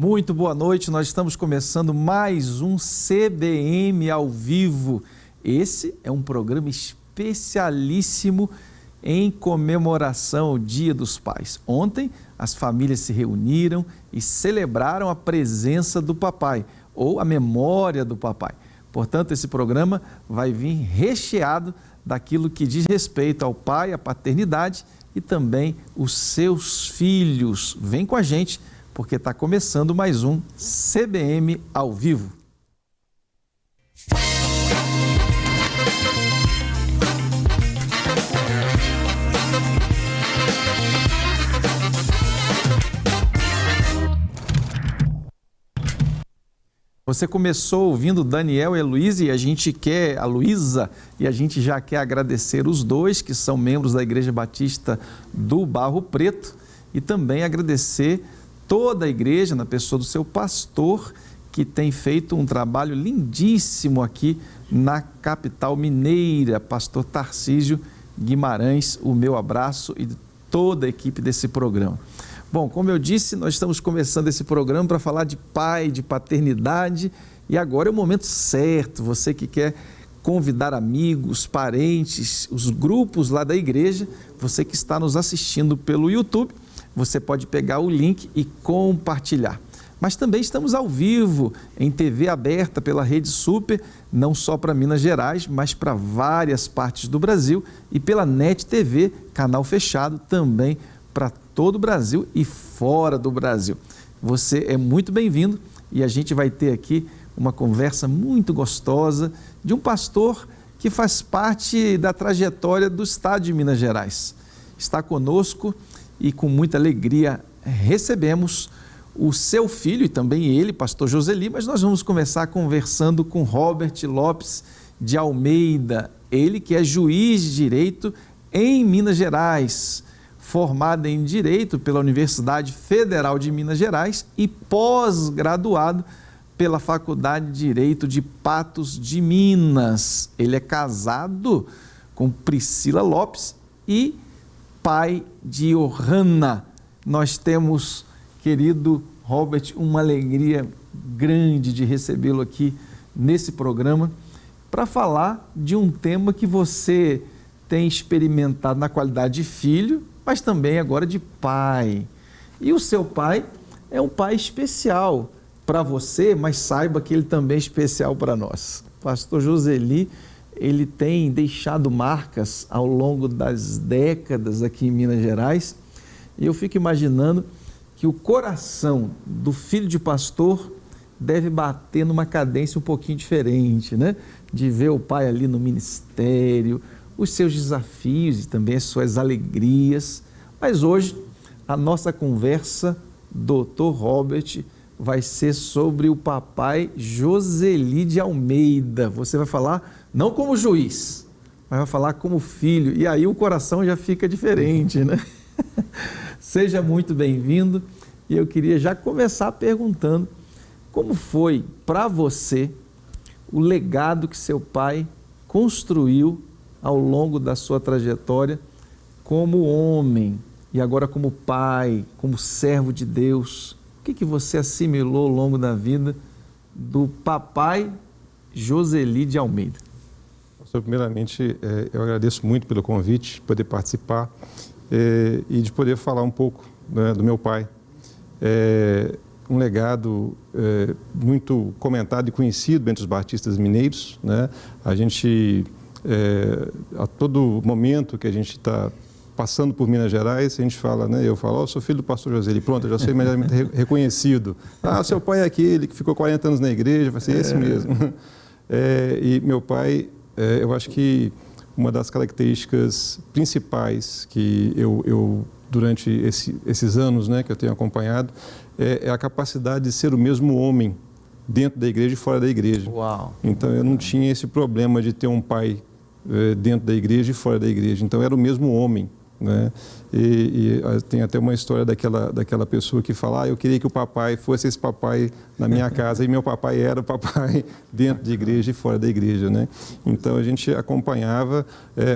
Muito boa noite, nós estamos começando mais um CBM ao vivo. Esse é um programa especialíssimo em comemoração ao Dia dos Pais. Ontem, as famílias se reuniram e celebraram a presença do papai, ou a memória do papai. Portanto, esse programa vai vir recheado daquilo que diz respeito ao pai, à paternidade e também os seus filhos. Vem com a gente, porque está começando mais um CBM ao vivo. Você começou ouvindo Daniel e a Luísa e a gente já quer agradecer os dois que são membros da Igreja Batista do Barro Preto e também agradecer toda a igreja, na pessoa do seu pastor, que tem feito um trabalho lindíssimo aqui na capital mineira, pastor Tarcísio Guimarães. O meu abraço e de toda a equipe desse programa. Bom, como eu disse, nós estamos começando esse programa para falar de pai, de paternidade, e agora é o momento certo. Você que quer convidar amigos, parentes, os grupos lá da igreja, você que está nos assistindo pelo YouTube, você pode pegar o link e compartilhar. Mas também estamos ao vivo em TV aberta pela Rede Super, não só para Minas Gerais, mas para várias partes do Brasil, e pela NET TV, canal fechado, também para todo o Brasil e fora do Brasil. Você é muito bem-vindo e a gente vai ter aqui uma conversa muito gostosa de um pastor que faz parte da trajetória do estado de Minas Gerais. Está conosco e com muita alegria recebemos o seu filho e também ele, pastor Joseli, mas nós vamos começar conversando com Robert Lopes de Almeida, ele que é juiz de direito em Minas Gerais, formado em Direito pela Universidade Federal de Minas Gerais e pós-graduado pela Faculdade de Direito de Patos de Minas. Ele é casado com Priscila Lopes e pai de Johanna. Nós temos, querido Robert, uma alegria grande de recebê-lo aqui nesse programa para falar de um tema que você tem experimentado na qualidade de filho, mas também agora de pai. E o seu pai é um pai especial para você, mas saiba que ele também é especial para nós. Pastor Joseli, ele tem deixado marcas ao longo das décadas aqui em Minas Gerais, e eu fico imaginando que o coração do filho de pastor deve bater numa cadência um pouquinho diferente, né? De ver o pai ali no ministério, os seus desafios e também as suas alegrias. Mas hoje a nossa conversa, Dr. Robert, vai ser sobre o papai Joseli de Almeida. Você vai falar não como juiz, mas vai falar como filho. E aí o coração já fica diferente, né? Seja muito bem-vindo. E eu queria já começar perguntando como foi para você o legado que seu pai construiu ao longo da sua trajetória como homem e agora como pai, como servo de Deus. O que você assimilou ao longo da vida do papai Joseli de Almeida? Pastor, primeiramente, eu agradeço muito pelo convite, de poder participar e de poder falar um pouco, né, do meu pai. Um legado muito comentado e conhecido entre os batistas mineiros, né? A gente... a todo momento que a gente está passando por Minas Gerais, a gente fala, né? Eu falo, sou filho do pastor Joseli, pronto, eu já sou imediatamente reconhecido. Seu pai é aquele que ficou 40 anos na igreja, vai ser esse mesmo. E meu pai, eu acho que uma das características principais que eu durante esses anos, né, que eu tenho acompanhado, é a capacidade de ser o mesmo homem dentro da igreja e fora da igreja. Uau. Então eu não tinha esse problema de ter um pai dentro da igreja e fora da igreja. Então era o mesmo homem, né? E tem até uma história daquela pessoa que fala, eu queria que o papai fosse esse papai na minha casa, e meu papai era o papai dentro de igreja e fora da igreja, né? Então a gente acompanhava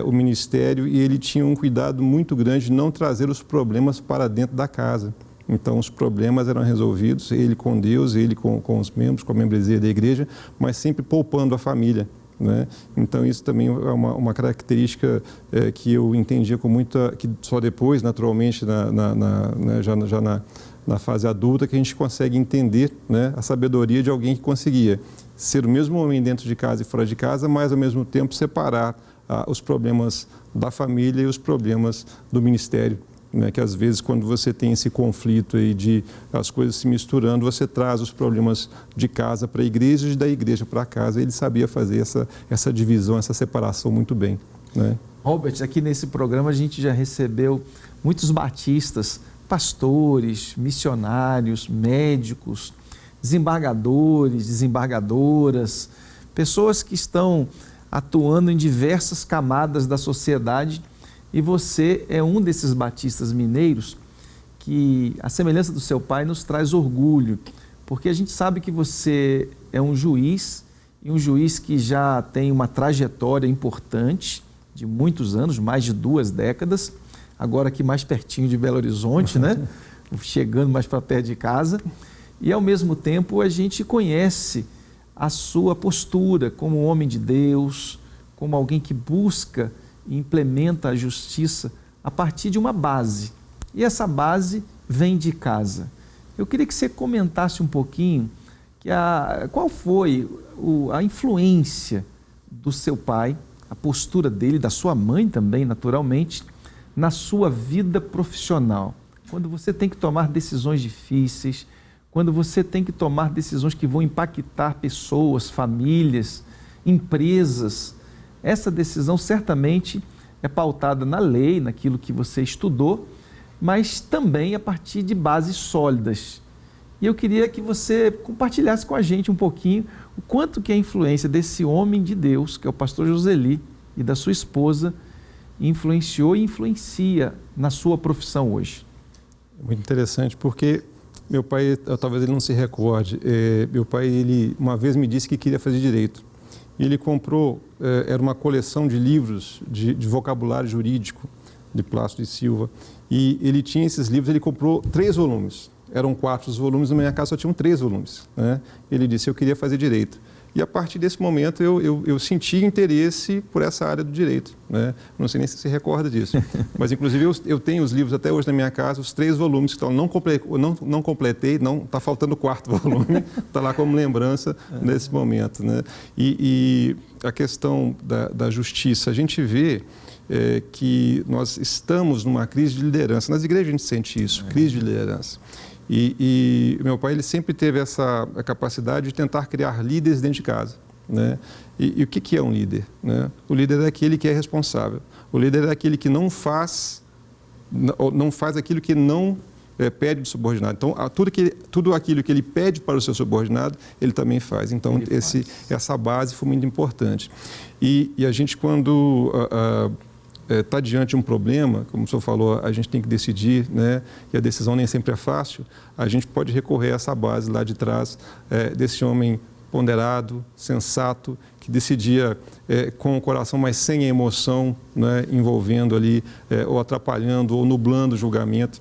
o ministério e ele tinha um cuidado muito grande de não trazer os problemas para dentro da casa. Então, os problemas eram resolvidos, ele com Deus, ele com os membros, com a membresia da igreja, mas sempre poupando a família, né? Então, isso também é uma característica que eu entendia com muita... que só depois, naturalmente, já na fase adulta, que a gente consegue entender, né, a sabedoria de alguém que conseguia ser o mesmo homem dentro de casa e fora de casa, mas, ao mesmo tempo, separar os problemas da família e os problemas do ministério. Né, que às vezes quando você tem esse conflito aí de as coisas se misturando, você traz os problemas de casa para a igreja e da igreja para casa. Ele sabia fazer essa divisão, essa separação muito bem, né? Robert, aqui nesse programa a gente já recebeu muitos batistas, pastores, missionários, médicos, desembargadores, desembargadoras, pessoas que estão atuando em diversas camadas da sociedade. E você é um desses batistas mineiros que, à semelhança do seu pai, nos traz orgulho, porque a gente sabe que você é um juiz, e um juiz que já tem uma trajetória importante, de muitos anos, mais de 2 décadas, agora aqui mais pertinho de Belo Horizonte, né? Chegando mais para perto de casa, e ao mesmo tempo a gente conhece a sua postura como um homem de Deus, como alguém que busca e implementa a justiça a partir de uma base. E essa base vem de casa. Eu queria que você comentasse um pouquinho qual foi a influência do seu pai, a postura dele, da sua mãe também, naturalmente, na sua vida profissional. Quando você tem que tomar decisões difíceis, quando você tem que tomar decisões que vão impactar pessoas, famílias, empresas. Essa decisão certamente é pautada na lei, naquilo que você estudou, mas também a partir de bases sólidas. E eu queria que você compartilhasse com a gente um pouquinho o quanto que a influência desse homem de Deus, que é o pastor Joseli, e da sua esposa, influenciou e influencia na sua profissão hoje. Muito interessante, porque meu pai, talvez ele não se recorde, meu pai, ele uma vez me disse que queria fazer direito. E ele comprou, era uma coleção de livros de vocabulário jurídico, de Plácido e Silva, e ele tinha esses livros, ele comprou 3 volumes, eram 4 os volumes, na minha casa só tinham 3 volumes, né? Ele disse, eu queria fazer direito. E a partir desse momento eu senti interesse por essa área do direito, né? Não sei nem se você recorda disso, mas inclusive eu tenho os livros até hoje na minha casa, os 3 volumes que estão, não completei, está faltando o 4º volume, está lá como lembrança nesse momento, né? E a questão da justiça, a gente vê que nós estamos numa crise de liderança, nas igrejas a gente sente isso, crise de liderança. E meu pai, ele sempre teve a capacidade de tentar criar líderes dentro de casa, né? E o que é um líder, né? O líder é aquele que é responsável. O líder é aquele que não faz aquilo que não pede do subordinado. Então, tudo aquilo que ele pede para o seu subordinado, ele também faz. Então, essa base foi muito importante. E a gente, quando está diante de um problema, como o senhor falou, a gente tem que decidir, né? E a decisão nem sempre é fácil, a gente pode recorrer a essa base lá de trás, desse homem ponderado, sensato, que decidia com o coração, mas sem a emoção, né? Envolvendo ali, ou atrapalhando, ou nublando o julgamento.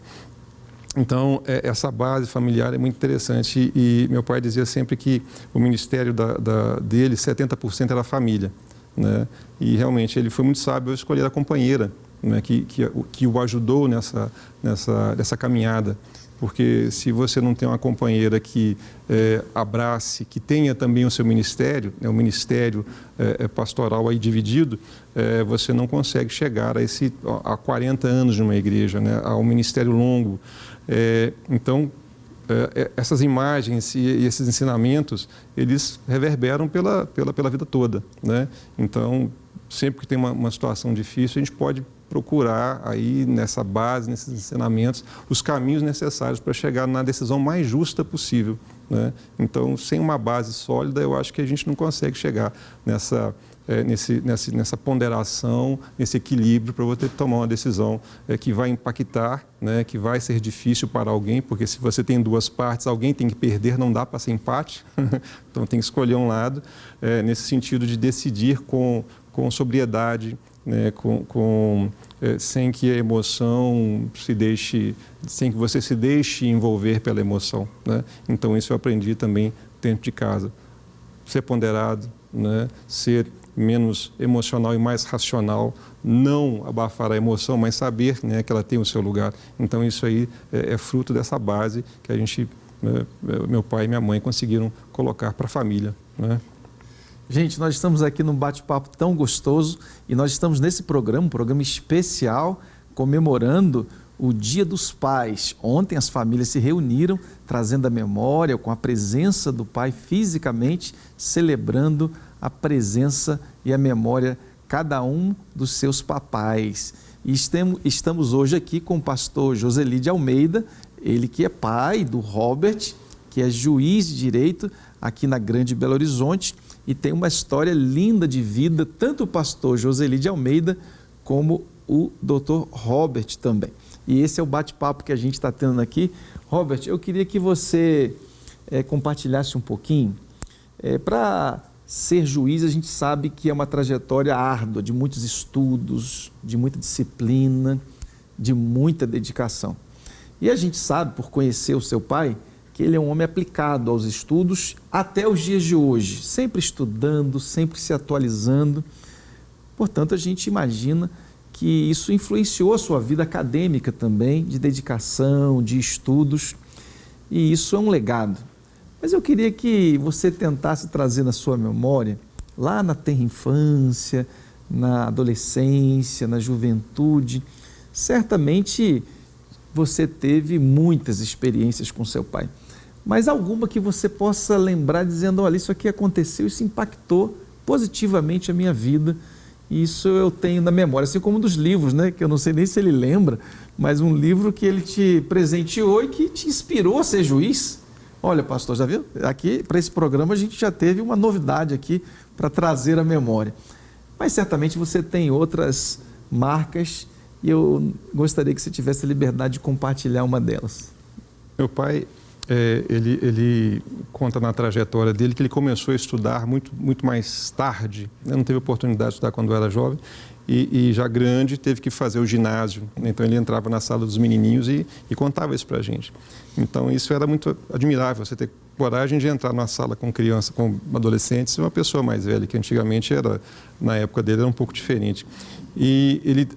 Então, essa base familiar é muito interessante. E meu pai dizia sempre que o ministério dele, 70% era a família, né? E realmente ele foi muito sábio ao escolher a companheira, né? que o ajudou nessa caminhada. Porque se você não tem uma companheira que abrace, que tenha também o seu ministério, né? O ministério pastoral aí dividido, você não consegue chegar a 40 anos de uma igreja, né? A um ministério longo. Então, essas imagens e esses ensinamentos, eles reverberam pela vida toda, né? Então, sempre que tem uma situação difícil, a gente pode procurar aí nessa base, nesses ensinamentos, os caminhos necessários para chegar na decisão mais justa possível, né? Então, sem uma base sólida, eu acho que a gente não consegue chegar nessa ponderação, nesse equilíbrio para você tomar uma decisão que vai impactar, né, que vai ser difícil para alguém, porque se você tem 2 partes, alguém tem que perder, não dá para ser empate, então tem que escolher um lado, nesse sentido de decidir com sobriedade, né, sem que a emoção sem que você se deixe envolver pela emoção, né? Então isso eu aprendi também dentro de casa. Ser ponderado, né? Ser menos emocional e mais racional, não abafar a emoção, mas saber, né, que ela tem o seu lugar. Então isso aí é fruto dessa base que a gente, meu pai e minha mãe conseguiram colocar para a família, né? Gente, nós estamos aqui num bate-papo tão gostoso e nós estamos nesse programa, um programa especial, comemorando o Dia dos Pais. Ontem as famílias se reuniram, trazendo a memória, com a presença do pai fisicamente, celebrando a presença e a memória, cada um dos seus papais. E estamos hoje aqui com o pastor Joseli de Almeida, ele que é pai do Robert, que é juiz de direito aqui na Grande Belo Horizonte, e tem uma história linda de vida, tanto o pastor Joseli de Almeida como o Dr. Robert também. E esse é o bate-papo que a gente está tendo aqui. Robert, eu queria que você compartilhasse um pouquinho. Para ser juiz, a gente sabe que é uma trajetória árdua, de muitos estudos, de muita disciplina, de muita dedicação. E a gente sabe, por conhecer o seu pai, que ele é um homem aplicado aos estudos até os dias de hoje, sempre estudando, sempre se atualizando. Portanto, a gente imagina que isso influenciou a sua vida acadêmica também, de dedicação, de estudos, e isso é um legado. Mas eu queria que você tentasse trazer na sua memória, lá na tenra infância, na adolescência, na juventude, certamente você teve muitas experiências com seu pai, mas alguma que você possa lembrar dizendo, olha, isso aqui aconteceu, isso impactou positivamente a minha vida, e isso eu tenho na memória, assim como um dos livros, né, que eu não sei nem se ele lembra, mas um livro que ele te presenteou e que te inspirou a ser juiz. Olha, pastor, já viu? Aqui, para esse programa, a gente já teve uma novidade aqui para trazer à memória. Mas certamente você tem outras marcas e eu gostaria que você tivesse a liberdade de compartilhar uma delas. Meu pai, ele conta na trajetória dele que ele começou a estudar muito mais tarde, né? Não teve oportunidade de estudar quando era jovem e já grande teve que fazer o ginásio. Então ele entrava na sala dos menininhos e contava isso para a gente. Então isso era muito admirável, você ter coragem de entrar na sala com criança, com adolescentes e uma pessoa mais velha, que antigamente na época dele era um pouco diferente. E ele,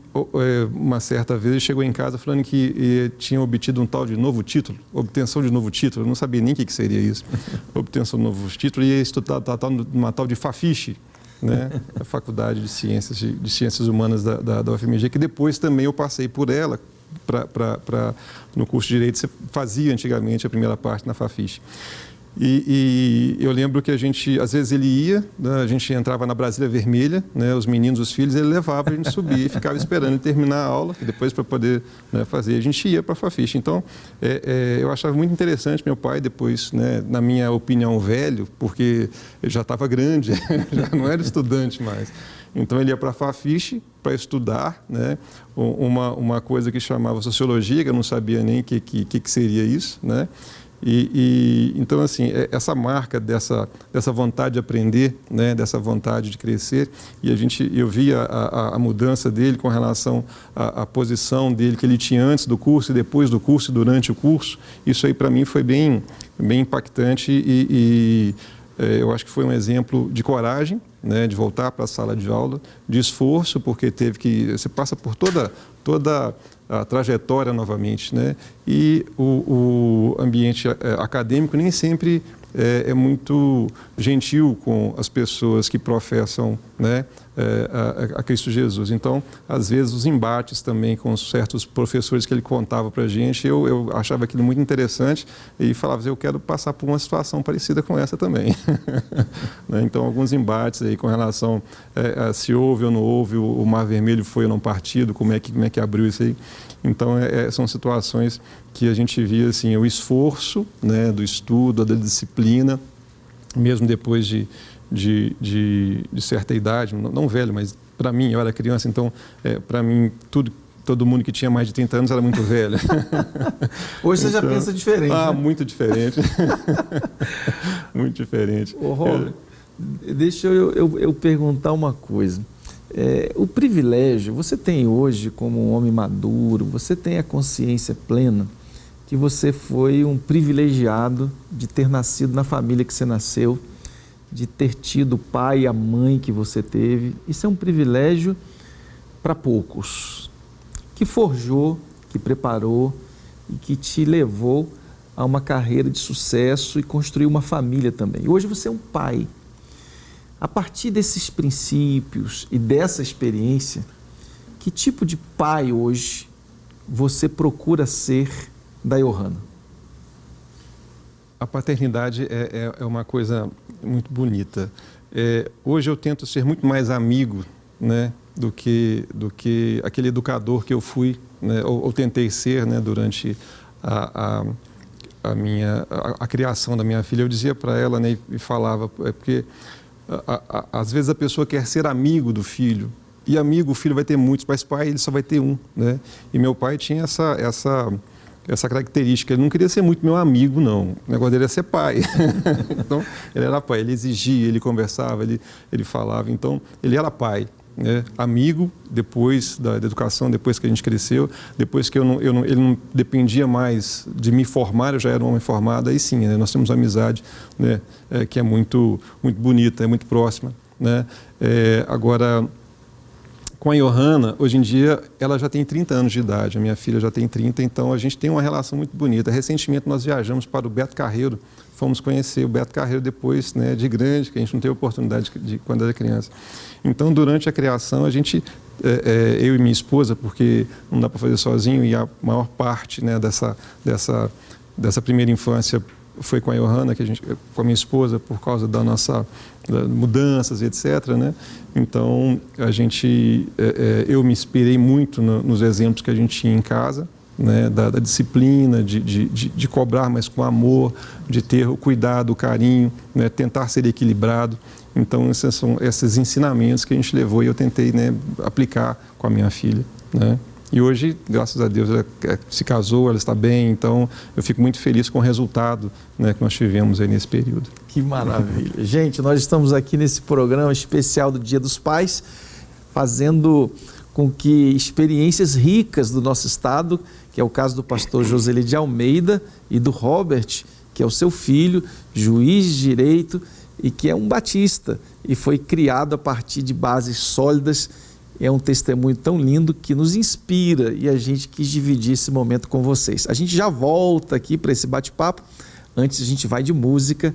uma certa vez, ele chegou em casa falando que tinha obtido um tal de novo título, obtenção de novo título, eu não sabia nem o que seria isso, obtenção de novo título, e ia estudar numa tal de FAFISH, né? A Faculdade de Ciências Humanas da UFMG, que depois também eu passei por ela, no curso de Direito, você fazia antigamente a primeira parte na FAFISH. E eu lembro que a gente, às vezes ele ia, né, a gente entrava na Brasília Vermelha, né, os meninos, os filhos, ele levava, a gente subia e ficava esperando ele terminar a aula, e depois para poder, né, fazer, a gente ia para a FAFISH. Então, eu achava muito interessante meu pai, depois, né, na minha opinião, velho, porque ele já estava grande, já não era estudante mais. Então ele ia para a FAFISH para estudar, né, uma coisa que chamava sociologia, que eu não sabia nem o que seria isso, né? Então, assim, essa marca dessa vontade de aprender, né, dessa vontade de crescer, e eu via a mudança dele com relação à posição dele que ele tinha antes do curso e depois do curso e durante o curso. Isso aí para mim foi bem impactante e eu acho que foi um exemplo de coragem, né, de voltar para a sala de aula, de esforço, porque você passa por toda a trajetória novamente, né? E o ambiente acadêmico nem sempre é muito gentil com as pessoas que professam, né, a Cristo Jesus. Então, às vezes, os embates também com certos professores que ele contava para a gente, eu achava aquilo muito interessante e falava, eu quero passar por uma situação parecida com essa também. Então, alguns embates aí com relação a se houve ou não houve, o Mar Vermelho foi ou não partido, como é que abriu isso aí. Então, são situações que a gente via assim, o esforço, né, do estudo, da disciplina, mesmo depois de certa idade, não velho, mas para mim, eu era criança, então, para mim, todo mundo que tinha mais de 30 anos era muito velho. Hoje você já pensa diferente, né? Muito diferente. Muito diferente. Ô, Robert, deixa eu perguntar uma coisa. O privilégio, você tem hoje como um homem maduro, você tem a consciência plena que você foi um privilegiado de ter nascido na família que você nasceu, de ter tido o pai e a mãe que você teve. Isso é um privilégio para poucos, que forjou, que preparou e que te levou a uma carreira de sucesso e construir uma família também. Hoje você é um pai. A partir desses princípios e dessa experiência, que tipo de pai hoje você procura ser da Johanna? A paternidade é uma coisa muito bonita. Hoje eu tento ser muito mais amigo, né, do que aquele educador que eu fui, né, ou tentei ser, né, durante a criação da minha filha. Eu dizia para ela, né, e falava, porque às vezes a pessoa quer ser amigo do filho, e amigo o filho vai ter muitos, mas pai ele só vai ter um, né? E meu pai tinha essa característica. Ele não queria ser muito meu amigo, não. O negócio dele era ser pai. Então, ele era pai, ele exigia, ele conversava, ele falava. Então, ele era pai, né? Amigo, depois da educação, depois que a gente cresceu, depois que ele não dependia mais de me formar, eu já era um homem formado, aí sim, né? Nós temos uma amizade, né? Que é muito, muito bonita, é muito próxima, né? Agora, com a Johanna, hoje em dia, ela já tem 30 anos de idade, a minha filha já tem 30, então a gente tem uma relação muito bonita. Recentemente nós viajamos para o Beto Carreiro, fomos conhecer o Beto Carreiro depois, né, de grande, que a gente não teve oportunidade de quando era criança. Então, durante a criação, a gente, eu e minha esposa, porque não dá para fazer sozinho, e a maior parte, né, dessa primeira infância foi com a Johanna, com a minha esposa, por causa da nossa mudanças e etc., né? Então, eu me inspirei muito nos exemplos que a gente tinha em casa, né? Da disciplina, de cobrar, mas com amor, de ter o cuidado, o carinho, né? Tentar ser equilibrado. Então, esses são esses ensinamentos que a gente levou e eu tentei, né, aplicar com a minha filha, né? E hoje, graças a Deus, ela se casou, ela está bem, então eu fico muito feliz com o resultado, né, que nós tivemos aí nesse período. Que maravilha. Gente, nós estamos aqui nesse programa especial do Dia dos Pais, fazendo com que experiências ricas do nosso estado, que é o caso do pastor Joseli de Almeida e do Robert, que é o seu filho, juiz de direito e que é um batista e foi criado a partir de bases sólidas. É um testemunho tão lindo que nos inspira e a gente quis dividir esse momento com vocês. A gente já volta aqui para esse bate-papo. Antes a gente vai de música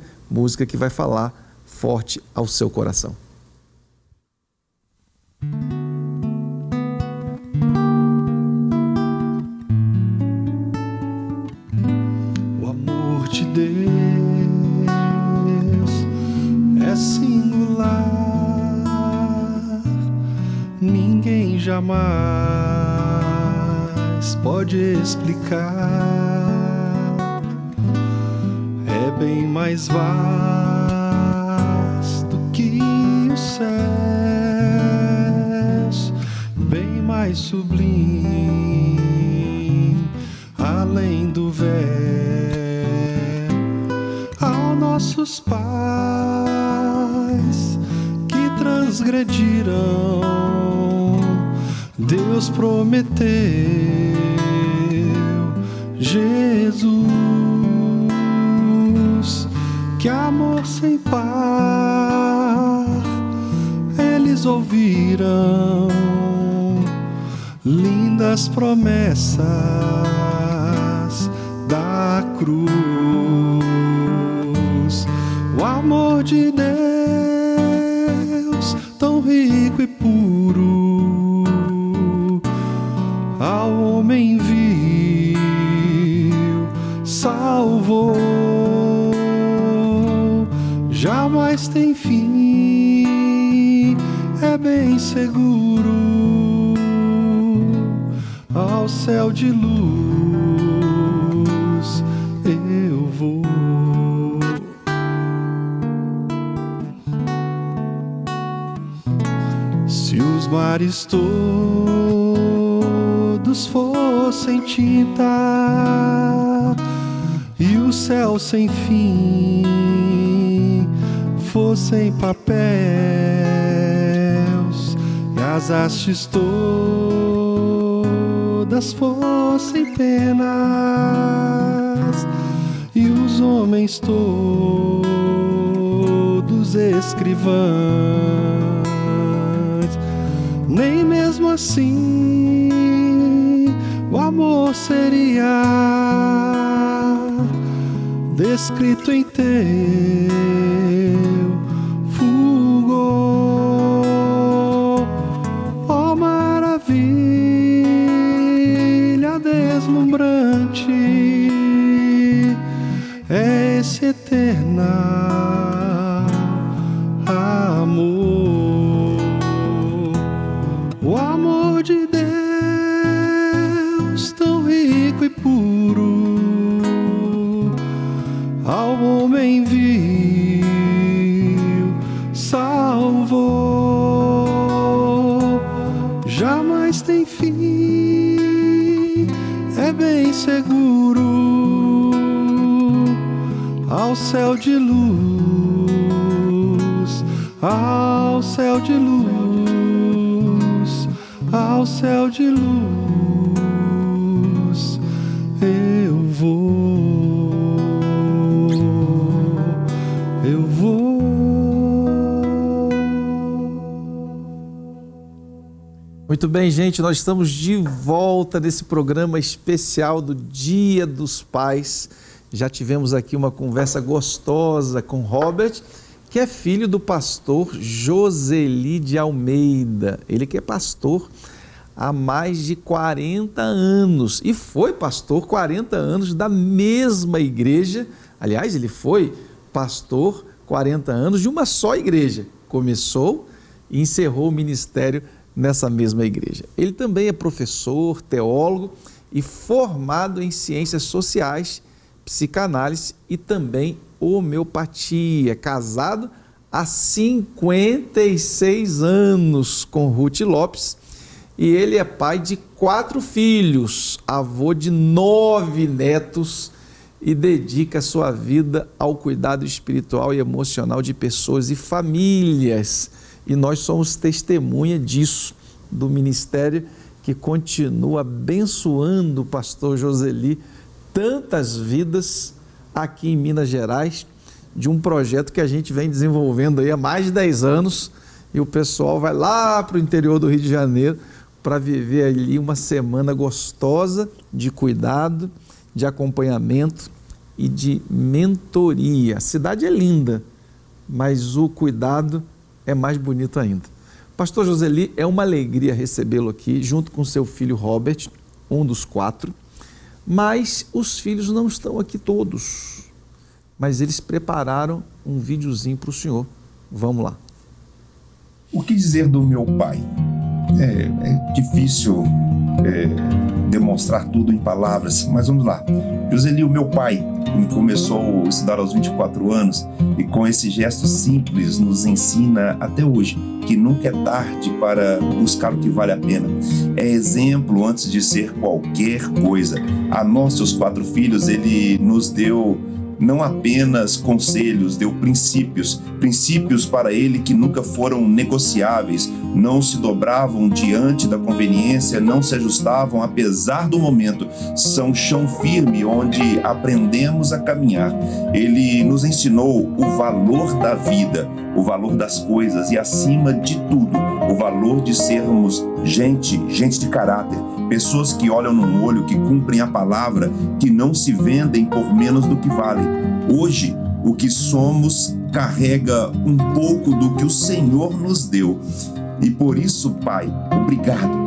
que vai falar forte ao seu coração. O amor de Deus é singular. Ninguém jamais pode explicar. É bem mais vasto que os céus, bem mais sublime, além do véu. Aos nossos pais que transgrediram, Deus prometeu Jesus, que amor sem par eles ouviram, lindas promessas da cruz. O amor de Deus, tão rico e puro, ao homem viu, salvou, jamais tem fim, é bem seguro, ao céu de luz eu vou. Se os mares todos fossem tinta e o céu sem fim fossem papéis, e as hastes todas fossem penas, e os homens todos escrivãs, nem mesmo assim o amor seria descrito em teu fulgor. Ó maravilha deslumbrante, é esse eterna amor, o amor de Deus tão rico e puro, ao homem viu, salvou, jamais tem fim, é bem seguro, ao céu de luz, ao céu de luz, ao céu de luz, eu vou, eu vou. Muito bem, gente, nós estamos de volta nesse programa especial do Dia dos Pais. Já tivemos aqui uma conversa gostosa com Robert, que é filho do pastor Joseli de Almeida. Ele que é pastor há mais de 40 anos e foi pastor 40 anos da mesma igreja. Aliás, ele foi pastor 40 anos de uma só igreja. Começou e encerrou o ministério nessa mesma igreja. Ele também é professor, teólogo e formado em ciências sociais, psicanálise e também homeopatia, casado há 56 anos com Ruth Lopes, e ele é pai de 4 filhos, avô de 9 netos e dedica sua vida ao cuidado espiritual e emocional de pessoas e famílias. E nós somos testemunha disso, do ministério que continua abençoando o pastor Joseli tantas vidas aqui em Minas Gerais, de um projeto que a gente vem desenvolvendo aí há mais de 10 anos, e o pessoal vai lá para o interior do Rio de Janeiro para viver ali uma semana gostosa de cuidado, de acompanhamento e de mentoria. A cidade é linda, mas o cuidado é mais bonito ainda. Pastor Joseli, é uma alegria recebê-lo aqui, junto com seu filho Robert, um dos 4, mas os filhos não estão aqui todos, mas eles prepararam um videozinho para o senhor. Vamos lá. O que dizer do meu pai? É difícil demonstrar tudo em palavras, mas vamos lá. Joseli, o meu pai, começou a estudar aos 24 anos e com esse gesto simples nos ensina até hoje que nunca é tarde para buscar o que vale a pena. É exemplo antes de ser qualquer coisa. A nós, seus 4 filhos, ele nos deu não apenas conselhos, deu princípios para ele que nunca foram negociáveis, não se dobravam diante da conveniência, não se ajustavam apesar do momento, são chão firme onde aprendemos a caminhar. Ele nos ensinou o valor da vida, o valor das coisas e, acima de tudo, o valor de sermos gente de caráter, pessoas que olham no olho, que cumprem a palavra, que não se vendem por menos do que valem. Hoje, o que somos carrega um pouco do que o Senhor nos deu. E por isso, Pai,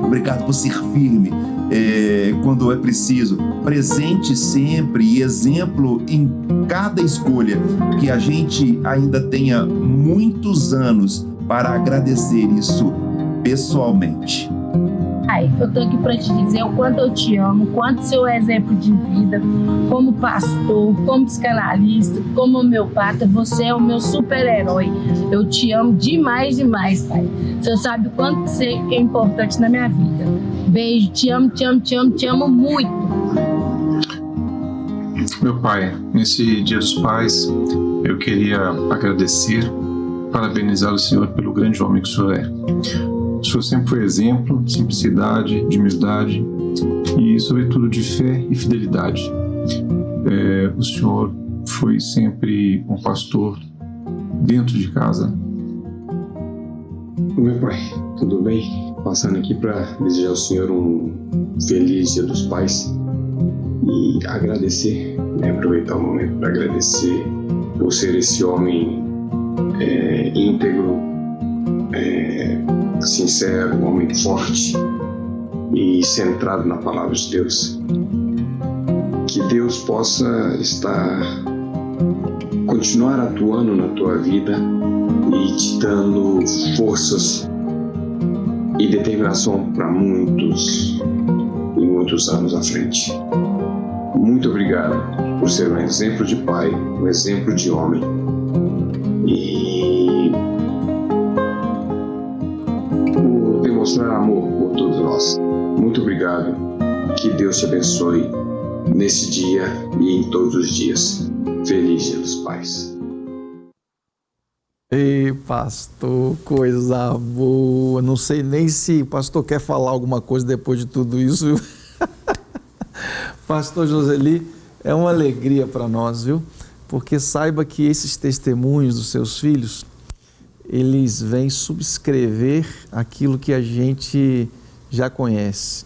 obrigado por ser firme quando é preciso, presente sempre e exemplo em cada escolha, que a gente ainda tenha muitos anos para agradecer isso pessoalmente. Pai, eu tô aqui para te dizer o quanto eu te amo, o quanto seu exemplo de vida, como pastor, como psicanalista, como homeopata, você é o meu super-herói. Eu te amo demais, Pai. Você sabe o quanto você é importante na minha vida. Beijo, te amo muito. Meu pai, nesse Dia dos Pais, eu queria agradecer, parabenizar o Senhor pelo grande homem que o Senhor é. O Senhor sempre foi exemplo de simplicidade, de humildade e, sobretudo, de fé e fidelidade. O Senhor foi sempre um pastor dentro de casa. Meu pai, tudo bem? Passando aqui para desejar ao Senhor um feliz Dia dos Pais e agradecer, aproveitar o momento para agradecer por ser esse homem íntegro, sincero, um homem forte e centrado na palavra de Deus. Que Deus possa continuar atuando na tua vida e te dando forças e determinação para muitos e muitos anos à frente. Muito obrigado por ser um exemplo de pai, um exemplo de homem e por demonstrar amor por todos nós. Muito obrigado. Que Deus te abençoe nesse dia e em todos os dias. Feliz Dia dos Pais. Ei, pastor, coisa boa. Não sei nem se o pastor quer falar alguma coisa depois de tudo isso, viu? Pastor Joseli, é uma alegria para nós, viu? Porque saiba que esses testemunhos dos seus filhos, eles vêm subscrever aquilo que a gente já conhece.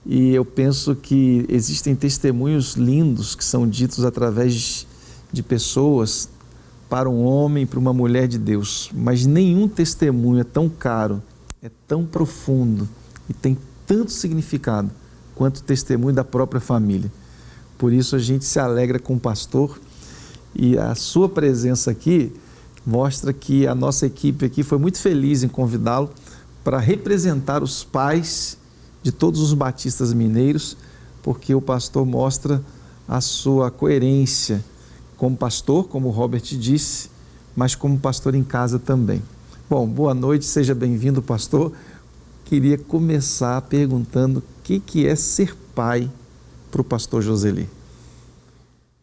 E eu penso que existem testemunhos lindos que são ditos através de pessoas para um homem, para uma mulher de Deus. Mas nenhum testemunho é tão caro, é tão profundo e tem tanto significado quanto o testemunho da própria família. Por isso a gente se alegra com o pastor e a sua presença aqui mostra que a nossa equipe aqui foi muito feliz em convidá-lo para representar os pais de todos os batistas mineiros, porque o pastor mostra a sua coerência como pastor, como o Robert disse, mas como pastor em casa também. Bom, boa noite, seja bem-vindo, pastor. Queria começar perguntando o que é ser pai para o pastor Joseli.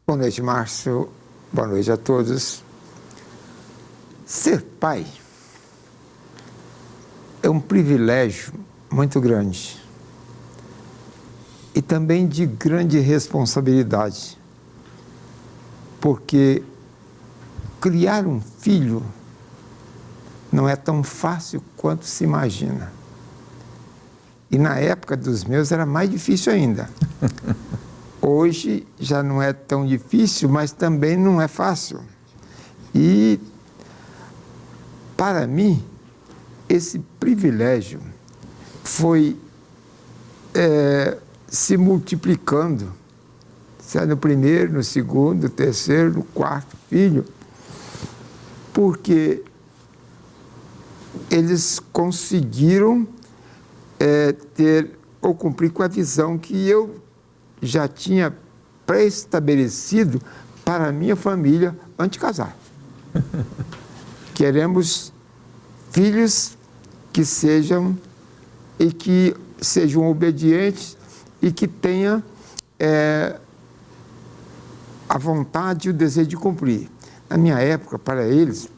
Boa noite, Márcio. Boa noite a todos. Ser pai é um privilégio muito grande e também de grande responsabilidade, porque criar um filho não é tão fácil quanto se imagina. E na época dos meus era mais difícil ainda. Hoje já não é tão difícil, mas também não é fácil. E, para mim, esse privilégio foi se multiplicando, no primeiro, no segundo, no terceiro, no quarto filho, porque eles conseguiram ter ou cumprir com a visão que eu já tinha pré-estabelecido para a minha família antes de casar. Queremos filhos que sejam obedientes e que tenham a vontade e o desejo de cumprir. Na minha época, para eles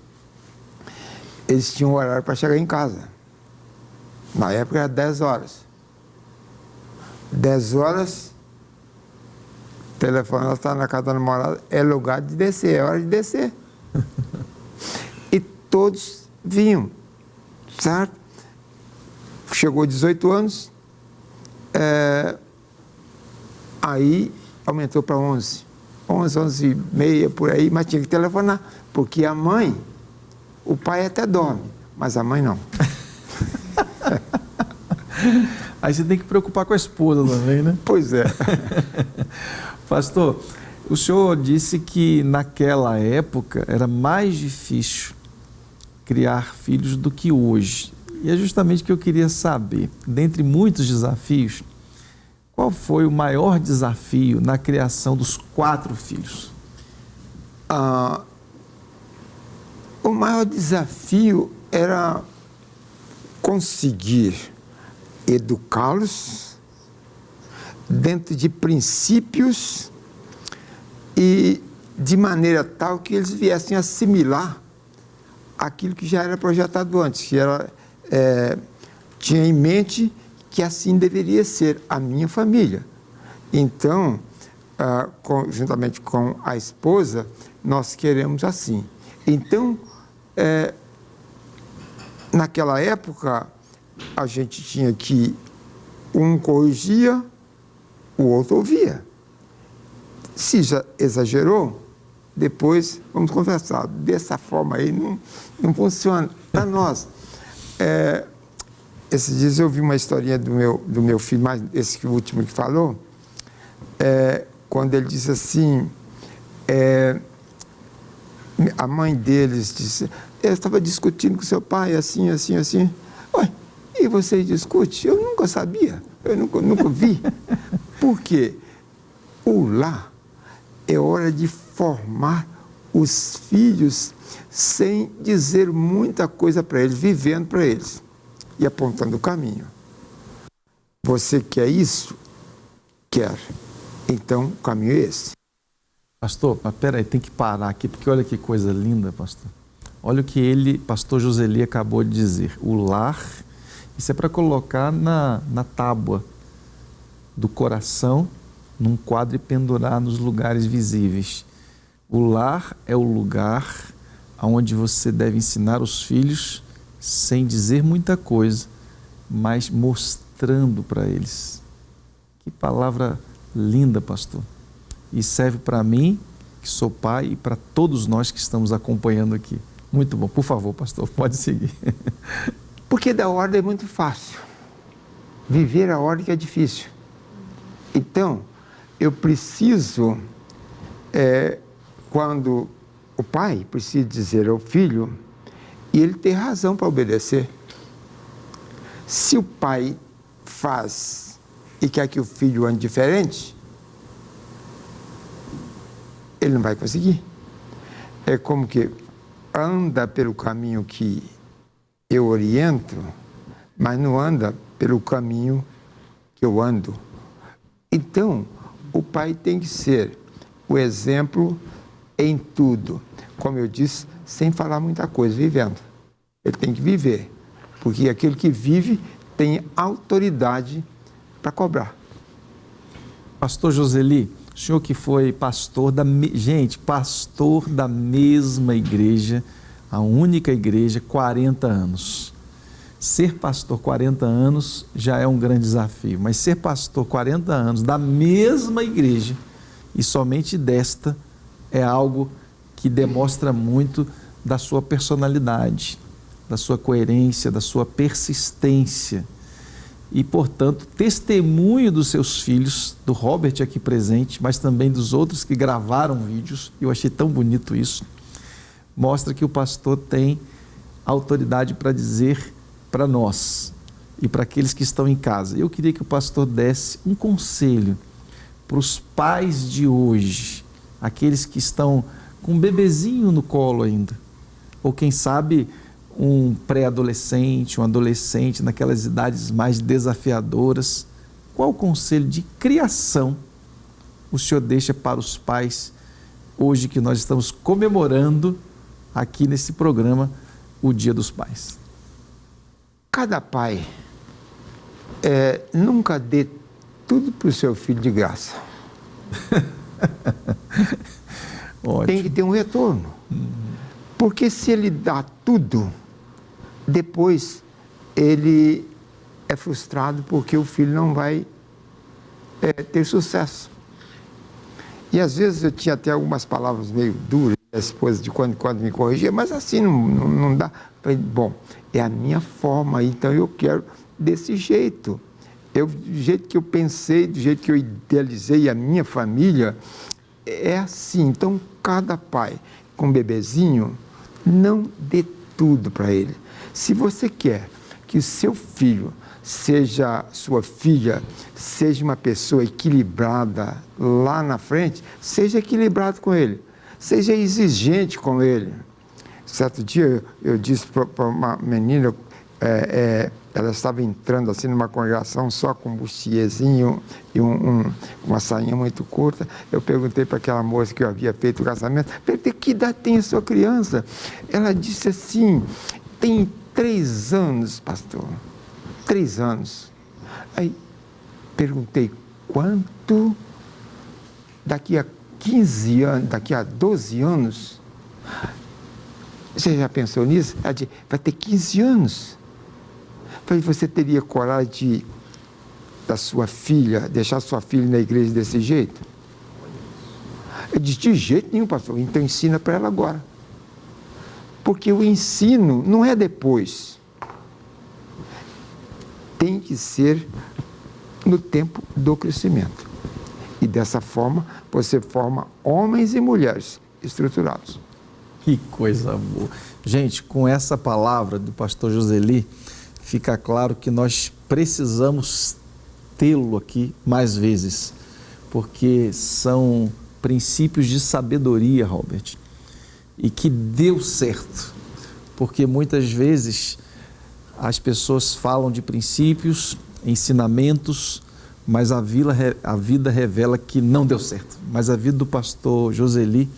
tinham um horário para chegar em casa. Na época era 10 horas. 10 horas, o telefone está na casa da namorada, é lugar de descer, é hora de descer. E todos vinham, certo? Chegou 18 anos, aí aumentou para 11. 11 e meia, por aí, mas tinha que telefonar, porque a mãe, o pai até dorme, mas a mãe não. Aí você tem que preocupar com a esposa também, né? Pois é. Pastor, o senhor disse que naquela época era mais difícil criar filhos do que hoje. E é justamente o que eu queria saber. Dentre muitos desafios, qual foi o maior desafio na criação dos 4 filhos? O maior desafio era conseguir educá-los dentro de princípios e de maneira tal que eles viessem assimilar aquilo que já era projetado antes, que era tinha em mente que assim deveria ser a minha família. Então, juntamente com a esposa, nós queremos assim. Então, naquela época, a gente tinha que um corrigia, o outro ouvia. Se já exagerou, depois vamos conversar. Dessa forma aí não funciona. Para nós, esses dias eu vi uma historinha do meu filho, mais esse último que falou, quando ele disse assim, a mãe deles disse, eu estava discutindo com seu pai, assim, assim, assim. Ué, e você discute? Eu nunca sabia, eu nunca vi. Por quê? O lar é hora de formar os filhos sem dizer muita coisa para eles, vivendo para eles e apontando o caminho. Você quer isso? Quer. Então, o caminho é esse. Pastor, mas peraí, tem que parar aqui, porque olha que coisa linda, pastor. Olha o que pastor Joseli, acabou de dizer. O lar, isso é para colocar na tábua do coração, num quadro e pendurar nos lugares visíveis. O lar é o lugar onde você deve ensinar os filhos sem dizer muita coisa, mas mostrando para eles. Que palavra linda, pastor. E serve para mim, que sou pai, e para todos nós que estamos acompanhando aqui. Muito bom. Por favor, pastor, pode seguir. Porque da ordem é muito fácil. Viver a ordem que é difícil. Então, eu preciso, quando o pai precisa dizer ao filho, e ele tem razão para obedecer. Se o pai faz e quer que o filho ande diferente, ele não vai conseguir. É como que anda pelo caminho que eu oriento, mas não anda pelo caminho que eu ando. Então, o pai tem que ser o exemplo em tudo. Como eu disse, sem falar muita coisa, vivendo. Ele tem que viver, porque aquele que vive tem autoridade para cobrar. Pastor Joseli, o senhor que foi pastor pastor da mesma igreja, a única igreja, 40 anos. Ser pastor 40 anos já é um grande desafio, mas ser pastor 40 anos da mesma igreja e somente desta é algo que demonstra muito da sua personalidade, da sua coerência, da sua persistência e, portanto, testemunho dos seus filhos, do Robert aqui presente, mas também dos outros que gravaram vídeos. Eu achei tão bonito isso. Mostra que o pastor tem autoridade para dizer para nós e para aqueles que estão em casa. Eu queria que o pastor desse um conselho para os pais de hoje, aqueles que estão com um bebezinho no colo ainda, ou quem sabe um pré-adolescente, um adolescente naquelas idades mais desafiadoras. Qual o conselho de criação o senhor deixa para os pais hoje que nós estamos comemorando aqui nesse programa o Dia dos Pais? Cada pai nunca dê tudo para o seu filho de graça. Tem que ter um retorno. Porque se ele dá tudo, depois ele é frustrado porque o filho não vai ter sucesso. E às vezes eu tinha até algumas palavras meio duras, a esposa de quando em quando me corrigia, mas assim não dá. Bom, é a minha forma, então eu quero desse jeito. Do jeito que eu pensei, do jeito que eu idealizei a minha família, é assim. Então, cada pai com um bebezinho, não dê tudo para ele. Se você quer que o seu filho, seja sua filha, seja uma pessoa equilibrada lá na frente, seja equilibrado com ele, seja exigente com ele. Certo dia eu disse para uma menina, ela estava entrando assim numa congregação só com um bustiezinho e uma sainha muito curta. Eu perguntei para aquela moça que eu havia feito o casamento, perguntei, que idade tem a sua criança? Ela disse assim, tem 3 anos, pastor. 3 anos. Aí perguntei, quanto daqui a 15 anos, daqui a 12 anos, você já pensou nisso? Ela disse, vai ter 15 anos. Falei, você teria coragem da sua filha, deixar sua filha na igreja desse jeito? Eu disse, de jeito nenhum, pastor. Então ensina para ela agora. Porque o ensino não é depois. Tem que ser no tempo do crescimento. E dessa forma, você forma homens e mulheres estruturados. Que coisa boa. Gente, com essa palavra do pastor Joseli, fica claro que nós precisamos tê-lo aqui mais vezes, porque são princípios de sabedoria, Robert, e que deu certo, porque muitas vezes as pessoas falam de princípios, ensinamentos, mas a vida revela que não deu certo. Mas a vida do pastor Joseli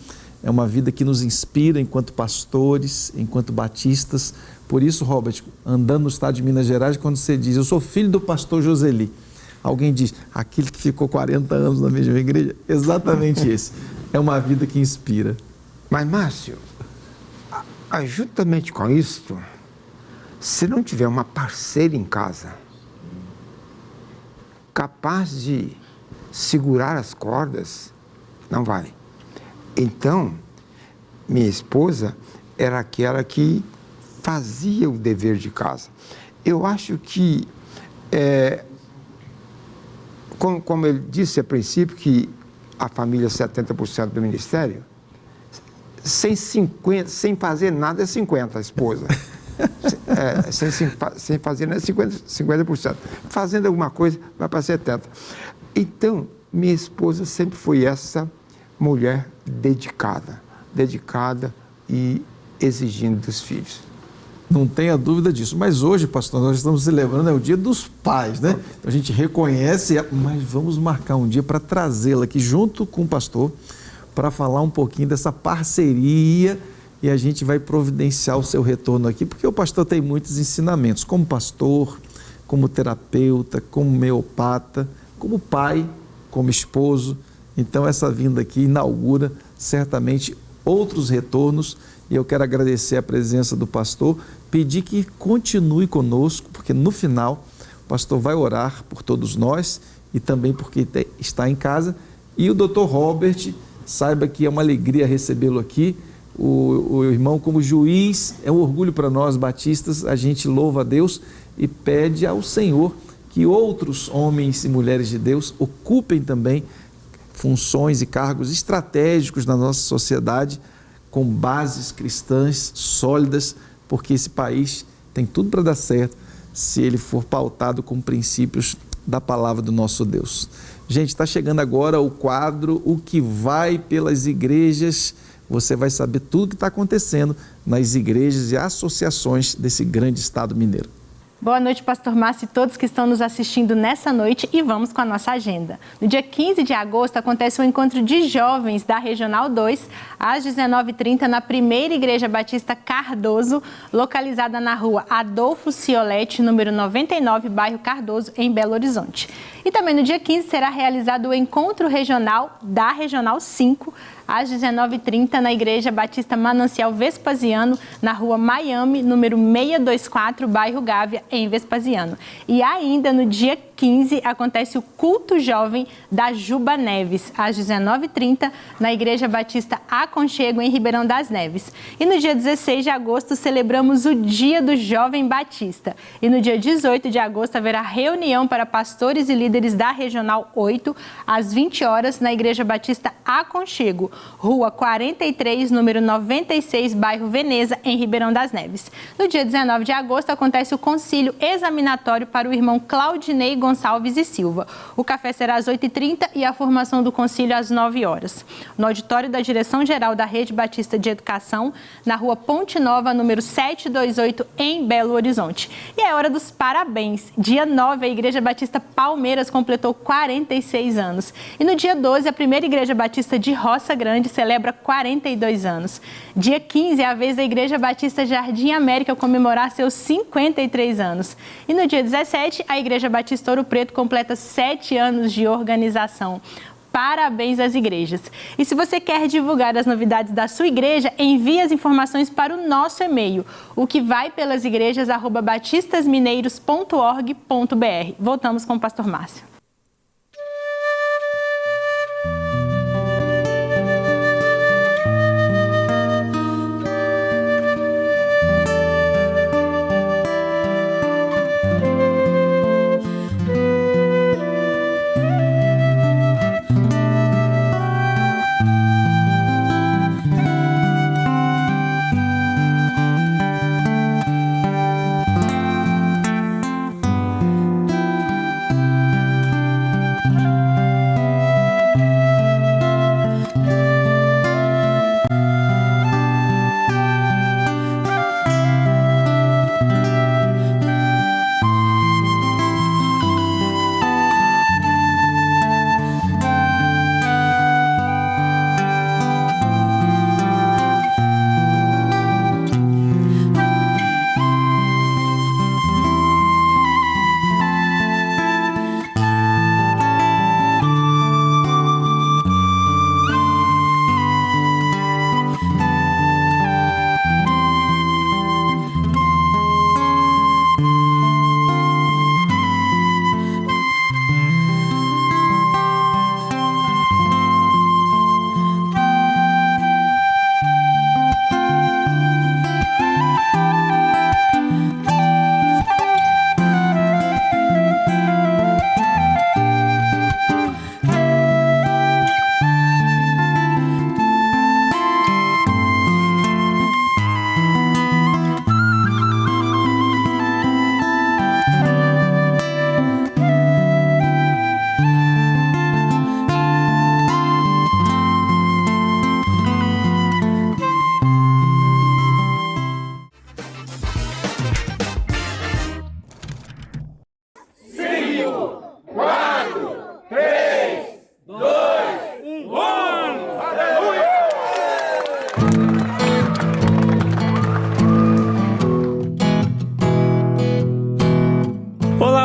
é uma vida que nos inspira enquanto pastores, enquanto batistas. Por isso, Robert, andando no estado de Minas Gerais, quando você diz, eu sou filho do pastor Joseli, alguém diz, aquele que ficou 40 anos na mesma igreja, exatamente esse. É uma vida que inspira. Mas, Márcio, juntamente com isso, se não tiver uma parceira em casa capaz de segurar as cordas, não vai. Então, minha esposa era aquela que fazia o dever de casa. Eu acho que, como ele disse a princípio, que a família é 70% do ministério, sem fazer nada é 50%, a esposa. Sem fazer nada é 50%. Fazendo alguma coisa, vai para 70%. Então, minha esposa sempre foi essa mulher dedicada e exigindo dos filhos. Não tenha dúvida disso. Mas hoje, pastor, nós estamos celebrando o Dia dos Pais, né? Então a gente reconhece, mas vamos marcar um dia para trazê-la aqui junto com o pastor, para falar um pouquinho dessa parceria, e a gente vai providenciar o seu retorno aqui, porque o pastor tem muitos ensinamentos, como pastor, como terapeuta, como homeopata, como pai, como esposo. Então essa vinda aqui inaugura certamente outros retornos, e eu quero agradecer a presença do pastor, pedir que continue conosco, porque no final o pastor vai orar por todos nós e também porque está em casa. E o Dr. Robert, saiba que é uma alegria recebê-lo aqui. O irmão como juiz é um orgulho para nós batistas. A gente louva a Deus e pede ao Senhor que outros homens e mulheres de Deus ocupem também funções e cargos estratégicos na nossa sociedade, com bases cristãs sólidas, porque esse país tem tudo para dar certo se ele for pautado com princípios da palavra do nosso Deus. Gente, está chegando agora o quadro O que vai pelas igrejas. Você vai saber tudo o que está acontecendo nas igrejas e associações desse grande estado mineiro. Boa noite, pastor Márcio e todos que estão nos assistindo nessa noite, e vamos com a nossa agenda. No dia 15 de agosto acontece o encontro de jovens da Regional 2, às 19h30, na primeira Igreja Batista Cardoso, localizada na rua Adolfo Ciolete, número 99, bairro Cardoso, em Belo Horizonte. E também no dia 15 será realizado o encontro regional da Regional 5, às 19h30, na Igreja Batista Manancial Vespasiano, na rua Miami, número 624, bairro Gávea, em Vespasiano. E ainda no dia 15 acontece o culto jovem da Juba Neves, às 19h30, na Igreja Batista Aconchego, em Ribeirão das Neves. E no dia 16 de agosto celebramos o Dia do Jovem Batista. E no dia 18 de agosto haverá reunião para pastores e líderes da Regional 8, às 20 horas, na Igreja Batista Aconchego, Rua 43, número 96, bairro Veneza, em Ribeirão das Neves. No dia 19 de agosto acontece o concílio examinatório para o irmão Claudinei Gonçalves e Silva. O café será às 8h30 e a formação do concílio às 9 horas. No auditório da Direção-Geral da Rede Batista de Educação, na rua Ponte Nova, número 728, em Belo Horizonte. E é hora dos parabéns. Dia 9, a Igreja Batista Palmeiras completou 46 anos. E no dia 12, a primeira Igreja Batista de Roça Grande Grande celebra 42 anos. Dia 15 é a vez da Igreja Batista Jardim América comemorar seus 53 anos. E no dia 17, a Igreja Batista Ouro Preto completa 7 anos de organização. Parabéns às igrejas. E se você quer divulgar as novidades da sua igreja, envie as informações para o nosso e-mail, o que vai pelas igrejas@batistasmineiros.org.br. Voltamos com o pastor Márcio.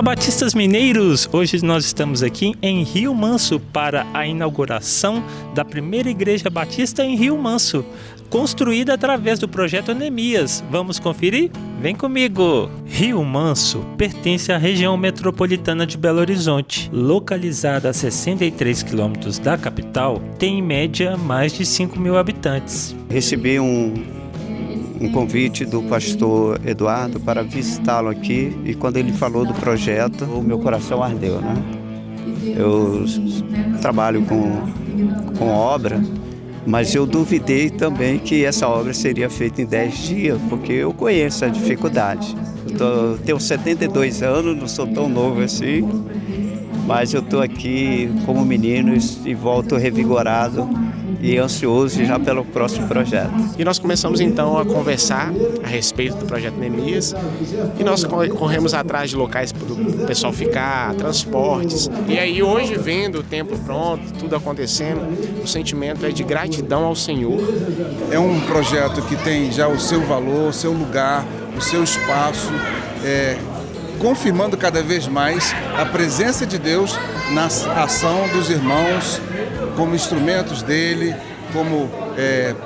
Batistas Mineiros, hoje nós estamos aqui em Rio Manso para a inauguração da primeira igreja batista em Rio Manso, construída através do projeto Neemias. Vamos conferir? Vem comigo! Rio Manso pertence à região metropolitana de Belo Horizonte. Localizada a 63 quilômetros da capital, tem em média mais de 5.000 habitantes. Recebi um convite do pastor Eduardo para visitá-lo aqui, e quando ele falou do projeto, o meu coração ardeu, né? Eu trabalho com obra, mas eu duvidei também que essa obra seria feita em 10 dias, porque eu conheço a dificuldade. Eu tenho 72 anos, não sou tão novo assim, mas eu estou aqui como menino e volto revigorado e ansioso já pelo próximo projeto. E nós começamos então a conversar a respeito do projeto Neemias, e nós corremos atrás de locais para o pessoal ficar, transportes. E aí hoje, vendo o tempo pronto, tudo acontecendo, o sentimento é de gratidão ao Senhor. É um projeto que tem já o seu valor, o seu lugar, o seu espaço, confirmando cada vez mais a presença de Deus na ação dos irmãos, como instrumentos dele, como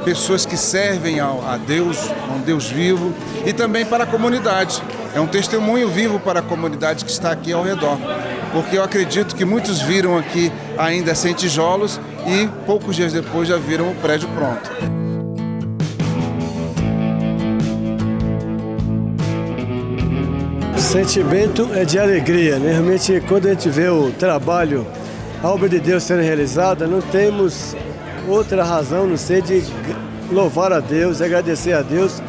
pessoas que servem a Deus, a um Deus vivo, e também para a comunidade. É um testemunho vivo para a comunidade que está aqui ao redor, porque eu acredito que muitos viram aqui ainda sem tijolos e poucos dias depois já viram o prédio pronto. O sentimento é de alegria, né? Realmente, quando a gente vê o trabalho, a obra de Deus sendo realizada, não temos outra razão a não ser de louvar a Deus, agradecer a Deus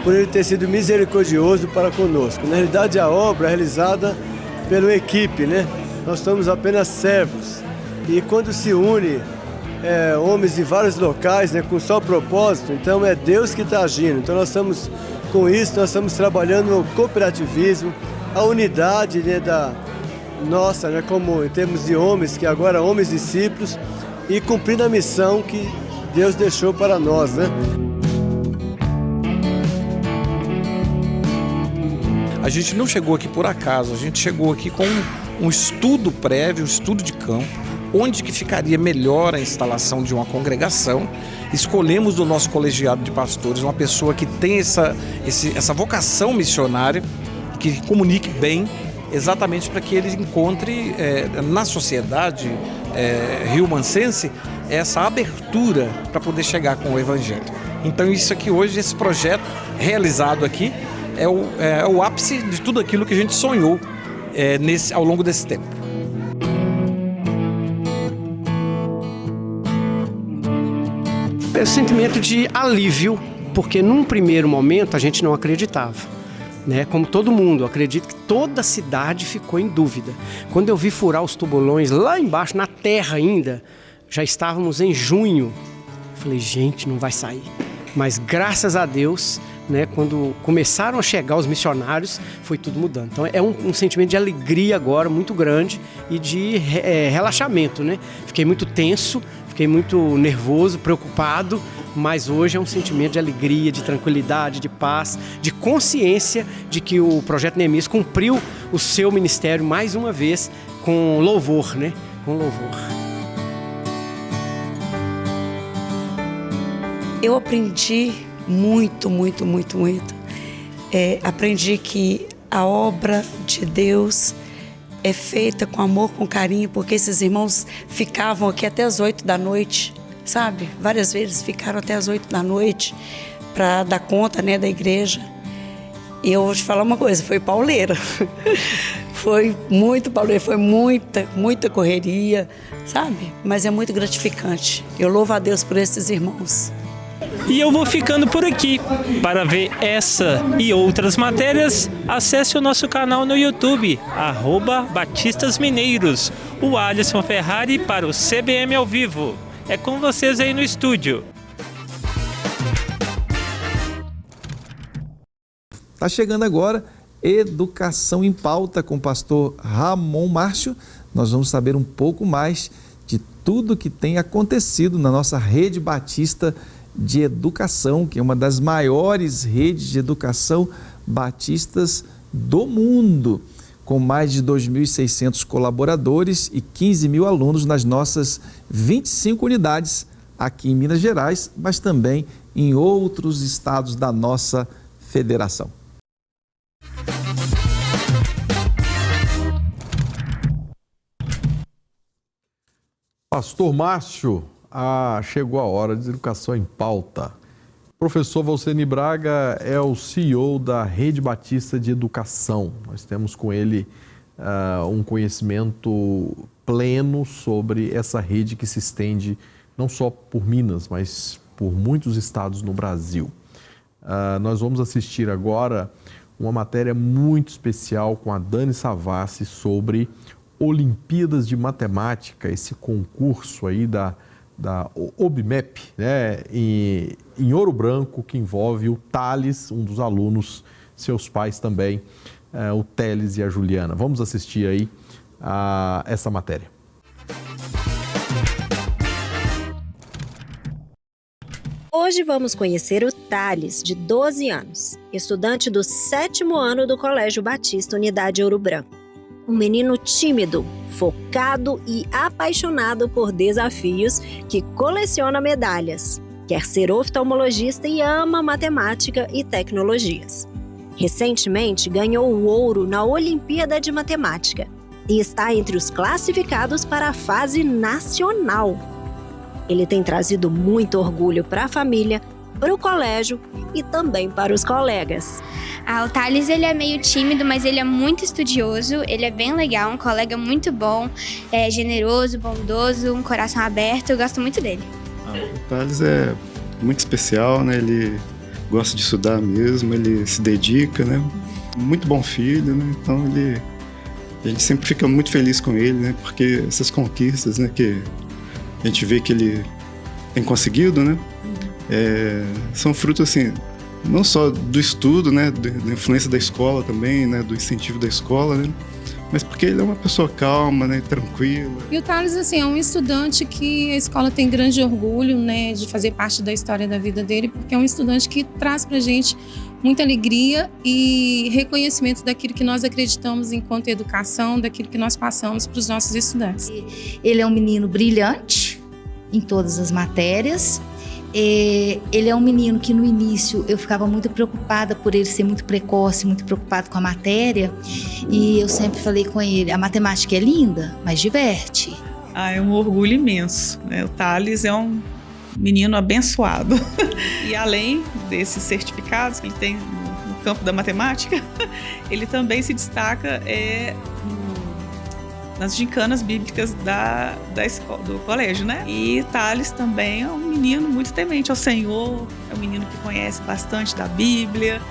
por Ele ter sido misericordioso para conosco. Na realidade, a obra é realizada pela equipe, né? Nós somos apenas servos. E quando se une homens de vários locais, né, com só propósito, então é Deus que está agindo. Então nós estamos com isso, nós estamos trabalhando no cooperativismo, a unidade, né, da nossa, né, como em termos de homens, que agora homens discípulos, e cumprindo a missão que Deus deixou para nós, né? A gente não chegou aqui por acaso, a gente chegou aqui com um estudo prévio, um estudo de campo, onde que ficaria melhor a instalação de uma congregação. Escolhemos do nosso colegiado de pastores uma pessoa que tem essa vocação missionária, que comunique bem, exatamente para que ele encontre na sociedade rio-mancense essa abertura para poder chegar com o Evangelho. Então isso aqui hoje, esse projeto realizado aqui, é o ápice de tudo aquilo que a gente sonhou ao longo desse tempo. É um sentimento de alívio, porque num primeiro momento a gente não acreditava, né? Como todo mundo, acredito que toda a cidade ficou em dúvida. Quando eu vi furar os tubulões lá embaixo, na terra ainda, já estávamos em junho, falei, gente, não vai sair. Mas graças a Deus, né, quando começaram a chegar os missionários, foi tudo mudando. Então é um sentimento de alegria agora muito grande e de relaxamento, né? Fiquei muito tenso, fiquei muito nervoso, preocupado, mas hoje é um sentimento de alegria, de tranquilidade, de paz, de consciência de que o Projeto Neemias cumpriu o seu ministério mais uma vez com louvor, né? Com louvor. Eu aprendi muito. Aprendi que a obra de Deus é feita com amor, com carinho, porque esses irmãos ficavam aqui até as 8 da noite, sabe? Várias vezes ficaram até as 8 da noite para dar conta, né, da igreja. E eu vou te falar uma coisa, foi pauleira. Foi muito pauleira, foi muita correria, sabe? Mas é muito gratificante. Eu louvo a Deus por esses irmãos. E eu vou ficando por aqui. Para ver essa e outras matérias, acesse o nosso canal no YouTube, @BatistasMineiros. O Alisson Ferrari para o CBM ao vivo. É com vocês aí no estúdio. Tá chegando agora Educação em Pauta com o pastor Ramon Márcio. Nós vamos saber um pouco mais de tudo que tem acontecido na nossa rede batista de educação, que é uma das maiores redes de educação batistas do mundo, com mais de 2.600 colaboradores e 15 mil alunos nas nossas 25 unidades aqui em Minas Gerais, mas também em outros estados da nossa federação. Pastor Márcio, chegou a hora de Educação em Pauta. Professor Valceni Braga é o CEO da Rede Batista de Educação. Nós temos com ele um conhecimento pleno sobre essa rede que se estende não só por Minas, mas por muitos estados no Brasil. Nós vamos assistir agora uma matéria muito especial com a Dani Savassi sobre Olimpíadas de Matemática, esse concurso aí da OBMEP, né, em Ouro Branco, que envolve o Thales, um dos alunos, seus pais também, o Teles e a Juliana. Vamos assistir aí a essa matéria. Hoje vamos conhecer o Thales, de 12 anos, estudante do 7º ano do Colégio Batista Unidade Ouro Branco. Um menino tímido, focado e apaixonado por desafios, que coleciona medalhas, quer ser oftalmologista e ama matemática e tecnologias. Recentemente ganhou o ouro na Olimpíada de Matemática e está entre os classificados para a fase nacional. Ele tem trazido muito orgulho para a família, para o colégio e também para os colegas. O Thales, ele é meio tímido, mas ele é muito estudioso, ele é bem legal, um colega muito bom, generoso, bondoso, um coração aberto, eu gosto muito dele. O Thales é muito especial, né? Ele gosta de estudar mesmo, ele se dedica, né? Muito bom filho, né? Então a gente sempre fica muito feliz com ele, né? Porque essas conquistas, né, que a gente vê que ele tem conseguido, né? São frutos, assim, não só do estudo, né, da influência da escola também, né, do incentivo da escola, né, mas porque ele é uma pessoa calma, né, tranquila. E o Thales, assim, é um estudante que a escola tem grande orgulho, né, de fazer parte da história da vida dele, porque é um estudante que traz pra gente muita alegria e reconhecimento daquilo que nós acreditamos enquanto educação, daquilo que nós passamos para os nossos estudantes. Ele é um menino brilhante em todas as matérias. Ele é um menino que no início eu ficava muito preocupada por ele ser muito precoce, muito preocupado com a matéria, e eu sempre falei com ele, a matemática é linda, mas diverte. É um orgulho imenso, né? O Thales é um menino abençoado. E além desses certificados que ele tem no campo da matemática, ele também se destaca nas gincanas bíblicas da escola, do colégio, né? E Thales também é um menino muito temente ao Senhor, é um menino que conhece bastante da Bíblia.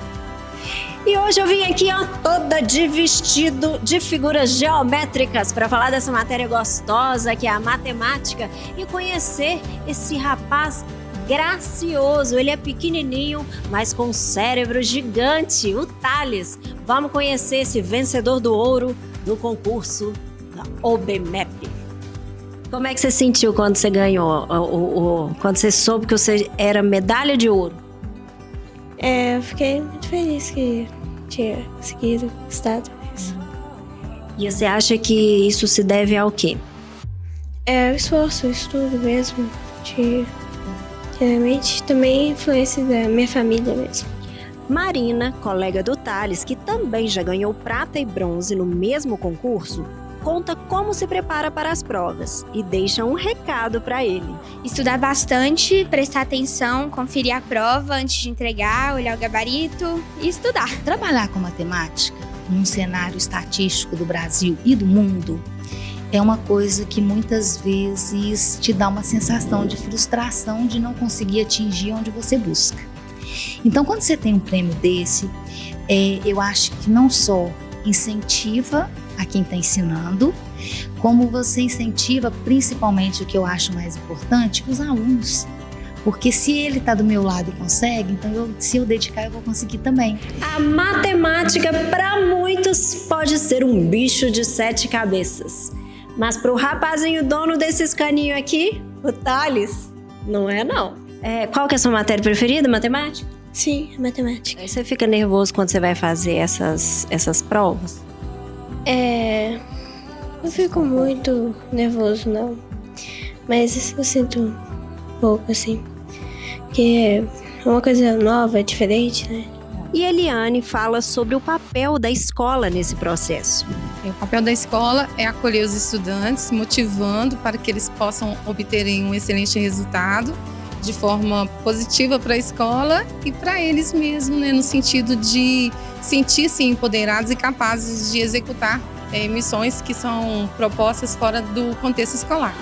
E hoje eu vim aqui, ó, toda de vestido de figuras geométricas para falar dessa matéria gostosa que é a matemática e conhecer esse rapaz gracioso. Ele é pequenininho, mas com um cérebro gigante, o Thales. Vamos conhecer esse vencedor do ouro no concurso da OBMEP. Como é que você sentiu quando você ganhou, quando você soube que você era medalha de ouro? Eu fiquei muito feliz que tinha conseguido estar isso. E você acha que isso se deve ao quê? O esforço, o estudo mesmo, realmente também influência da minha família mesmo. Marina, colega do Thales, que também já ganhou prata e bronze no mesmo concurso, conta como se prepara para as provas e deixa um recado para ele. Estudar bastante, prestar atenção, conferir a prova antes de entregar, olhar o gabarito e estudar. Trabalhar com matemática num cenário estatístico do Brasil e do mundo é uma coisa que muitas vezes te dá uma sensação de frustração de não conseguir atingir onde você busca. Então, quando você tem um prêmio desse, eu acho que não só incentiva a quem está ensinando, como você incentiva principalmente o que eu acho mais importante, os alunos. Porque se ele está do meu lado e consegue, então se eu dedicar eu vou conseguir também. A matemática para muitos pode ser um bicho de 7 cabeças. Mas para o rapazinho dono desses caninhos aqui, o Thales, não é não. Qual que é a sua matéria preferida, matemática? Sim, matemática. Aí você fica nervoso quando você vai fazer essas provas? Não fico muito nervoso, não. Mas eu sinto um pouco, assim. Porque é uma coisa nova, diferente, né? E Eliane fala sobre o papel da escola nesse processo. O papel da escola é acolher os estudantes, motivando para que eles possam obterem um excelente resultado de forma positiva para a escola e para eles mesmos, né, no sentido de sentir-se empoderados e capazes de executar missões que são propostas fora do contexto escolar.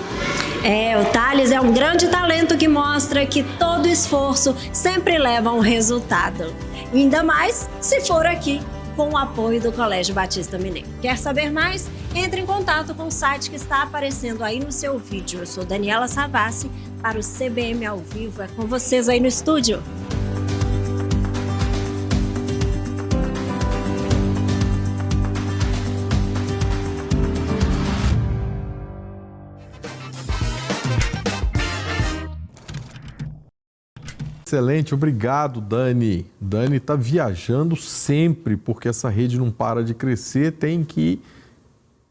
O Thales é um grande talento que mostra que todo esforço sempre leva a um resultado. Ainda mais se for aqui com o apoio do Colégio Batista Mineiro. Quer saber mais? Entre em contato com o site que está aparecendo aí no seu vídeo. Eu sou Daniela Savassi para o CBM ao vivo. É com vocês aí no estúdio. Excelente, obrigado, Dani. Dani está viajando sempre, porque essa rede não para de crescer, tem que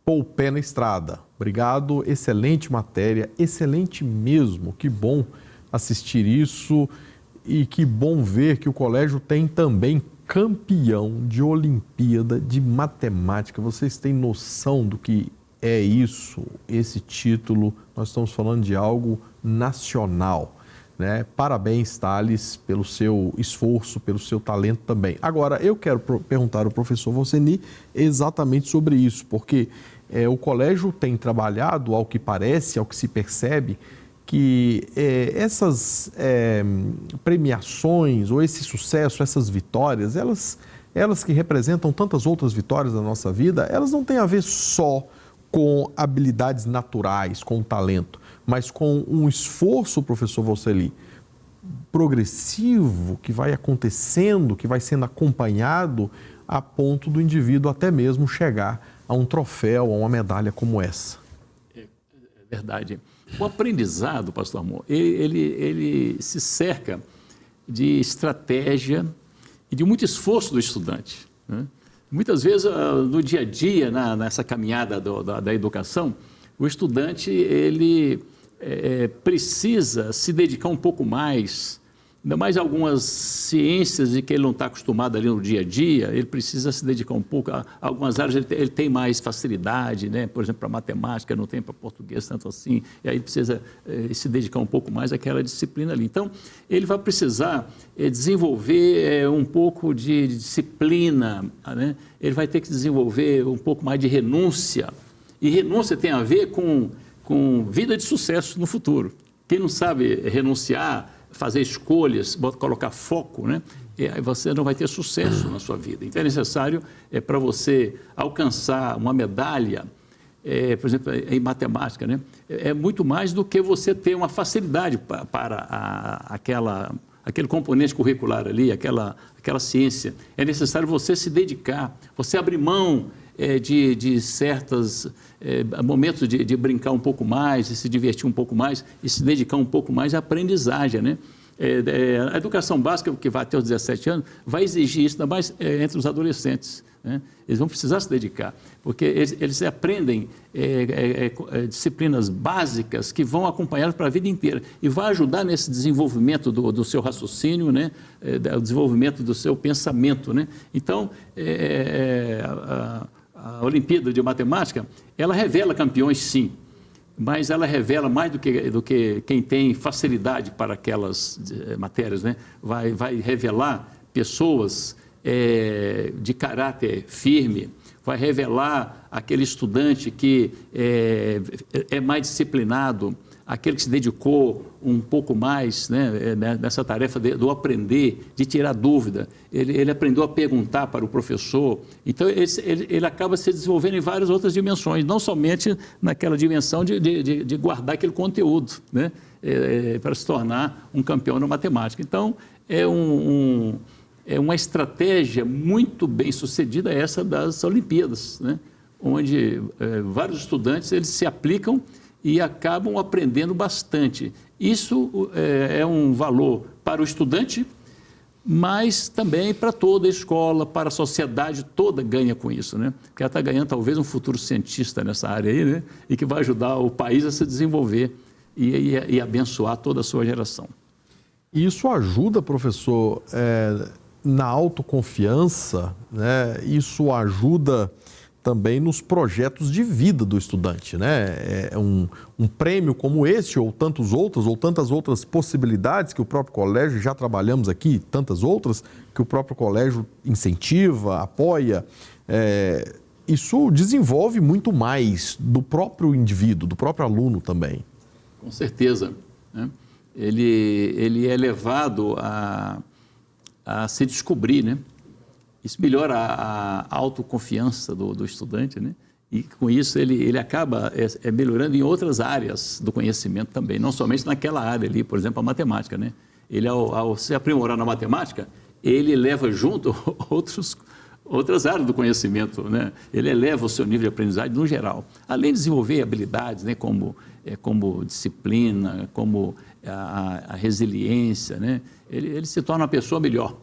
pôr o pé na estrada. Obrigado, excelente matéria, excelente mesmo. Que bom assistir isso e que bom ver que o colégio tem também campeão de Olimpíada de Matemática. Vocês têm noção do que é isso, esse título? Nós estamos falando de algo nacional. Né? Parabéns, Thales, pelo seu esforço, pelo seu talento também. Agora, eu quero perguntar ao professor Voceni exatamente sobre isso, porque o colégio tem trabalhado, ao que parece, ao que se percebe, que essas premiações ou esse sucesso, essas vitórias, elas que representam tantas outras vitórias da nossa vida, elas não têm a ver só com habilidades naturais, com talento, mas com um esforço, professor Voceli, progressivo, que vai acontecendo, que vai sendo acompanhado a ponto do indivíduo até mesmo chegar a um troféu, a uma medalha como essa? É verdade. O aprendizado, pastor Amor, ele se cerca de estratégia e de muito esforço do estudante, né? Muitas vezes, no dia a dia, nessa caminhada da educação, o estudante ele precisa se dedicar um pouco mais, ainda mais algumas ciências de que ele não está acostumado ali no dia a dia, ele precisa se dedicar um pouco a algumas áreas, ele tem mais facilidade, né? Por exemplo, para matemática, não tem para português tanto assim, e aí precisa se dedicar um pouco mais àquela disciplina ali. Então, ele vai precisar desenvolver um pouco de disciplina, né? Ele vai ter que desenvolver um pouco mais de renúncia, e renúncia tem a ver com vida de sucesso no futuro. Quem não sabe renunciar, fazer escolhas, colocar foco, né? Aí você não vai ter sucesso na sua vida. Então é necessário, para você alcançar uma medalha, por exemplo, em matemática, né? É muito mais do que você ter uma facilidade para aquele componente curricular ali, aquela ciência. É necessário você se dedicar, você abrir mão de certos momentos de brincar um pouco mais, de se divertir um pouco mais e se dedicar um pouco mais à aprendizagem, né? A educação básica, que vai até os 17 anos, vai exigir isso, ainda mais entre os adolescentes, né? Eles vão precisar se dedicar, porque eles aprendem disciplinas básicas que vão acompanhá-los para a vida inteira e vai ajudar nesse desenvolvimento do seu raciocínio, né? O desenvolvimento do seu pensamento, né? Então, a Olimpíada de Matemática, ela revela campeões, sim, mas ela revela mais do que quem tem facilidade para aquelas matérias, né? Vai revelar pessoas de caráter firme, vai revelar aquele estudante que é mais disciplinado, aquele que se dedicou um pouco mais, né, nessa tarefa do aprender, de tirar dúvida. Ele aprendeu a perguntar para o professor. Então, ele acaba se desenvolvendo em várias outras dimensões, não somente naquela dimensão de guardar aquele conteúdo, né, para se tornar um campeão na matemática. Então, é uma estratégia muito bem sucedida essa das Olimpíadas, né, onde vários estudantes eles se aplicam e acabam aprendendo bastante. Isso é um valor para o estudante, mas também para toda a escola, para a sociedade toda ganha com isso, né? Porque ela está ganhando talvez um futuro cientista nessa área aí, né? E que vai ajudar o país a se desenvolver e abençoar toda a sua geração. Isso ajuda, professor, na autoconfiança, né? Isso ajuda também nos projetos de vida do estudante, né? Um prêmio como esse ou tantas outras possibilidades que o próprio colégio, já trabalhamos aqui, tantas outras que o próprio colégio incentiva, apoia, isso desenvolve muito mais do próprio indivíduo, do próprio aluno também. Com certeza, né? Ele é levado a se descobrir, né? Isso melhora a autoconfiança do estudante, né? E com isso ele acaba melhorando em outras áreas do conhecimento também, não somente naquela área ali, por exemplo, a matemática, né? Ele, ao se aprimorar na matemática, ele leva junto outras áreas do conhecimento, né? Ele eleva o seu nível de aprendizagem no geral, além de desenvolver habilidades, né? Como disciplina, como a resiliência, né? Ele se torna uma pessoa melhor.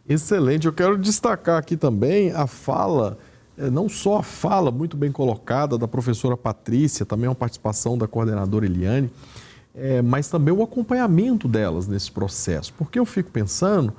Excelente. Eu quero destacar aqui também a fala, não só a fala muito bem colocada da professora Patrícia, também uma participação da coordenadora Eliane, mas também o acompanhamento delas nesse processo. Porque eu fico pensando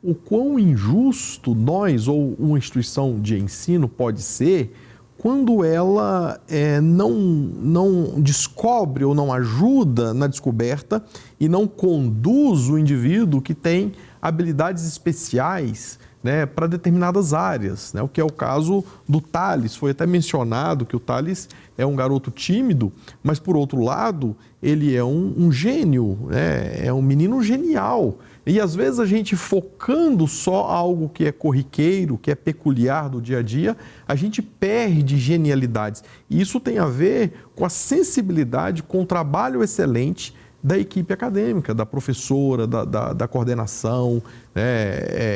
o quão injusto nós ou uma instituição de ensino pode ser quando ela não descobre ou não ajuda na descoberta e não conduz o indivíduo que tem habilidades especiais, né, para determinadas áreas, né, o que é o caso do Thales. Foi até mencionado que o Thales é um garoto tímido, mas por outro lado ele é um gênio, né, é um menino genial. E às vezes a gente focando só algo que é corriqueiro, que é peculiar do dia a dia, a gente perde genialidades. E isso tem a ver com a sensibilidade, com o trabalho excelente da equipe acadêmica, da professora, da coordenação.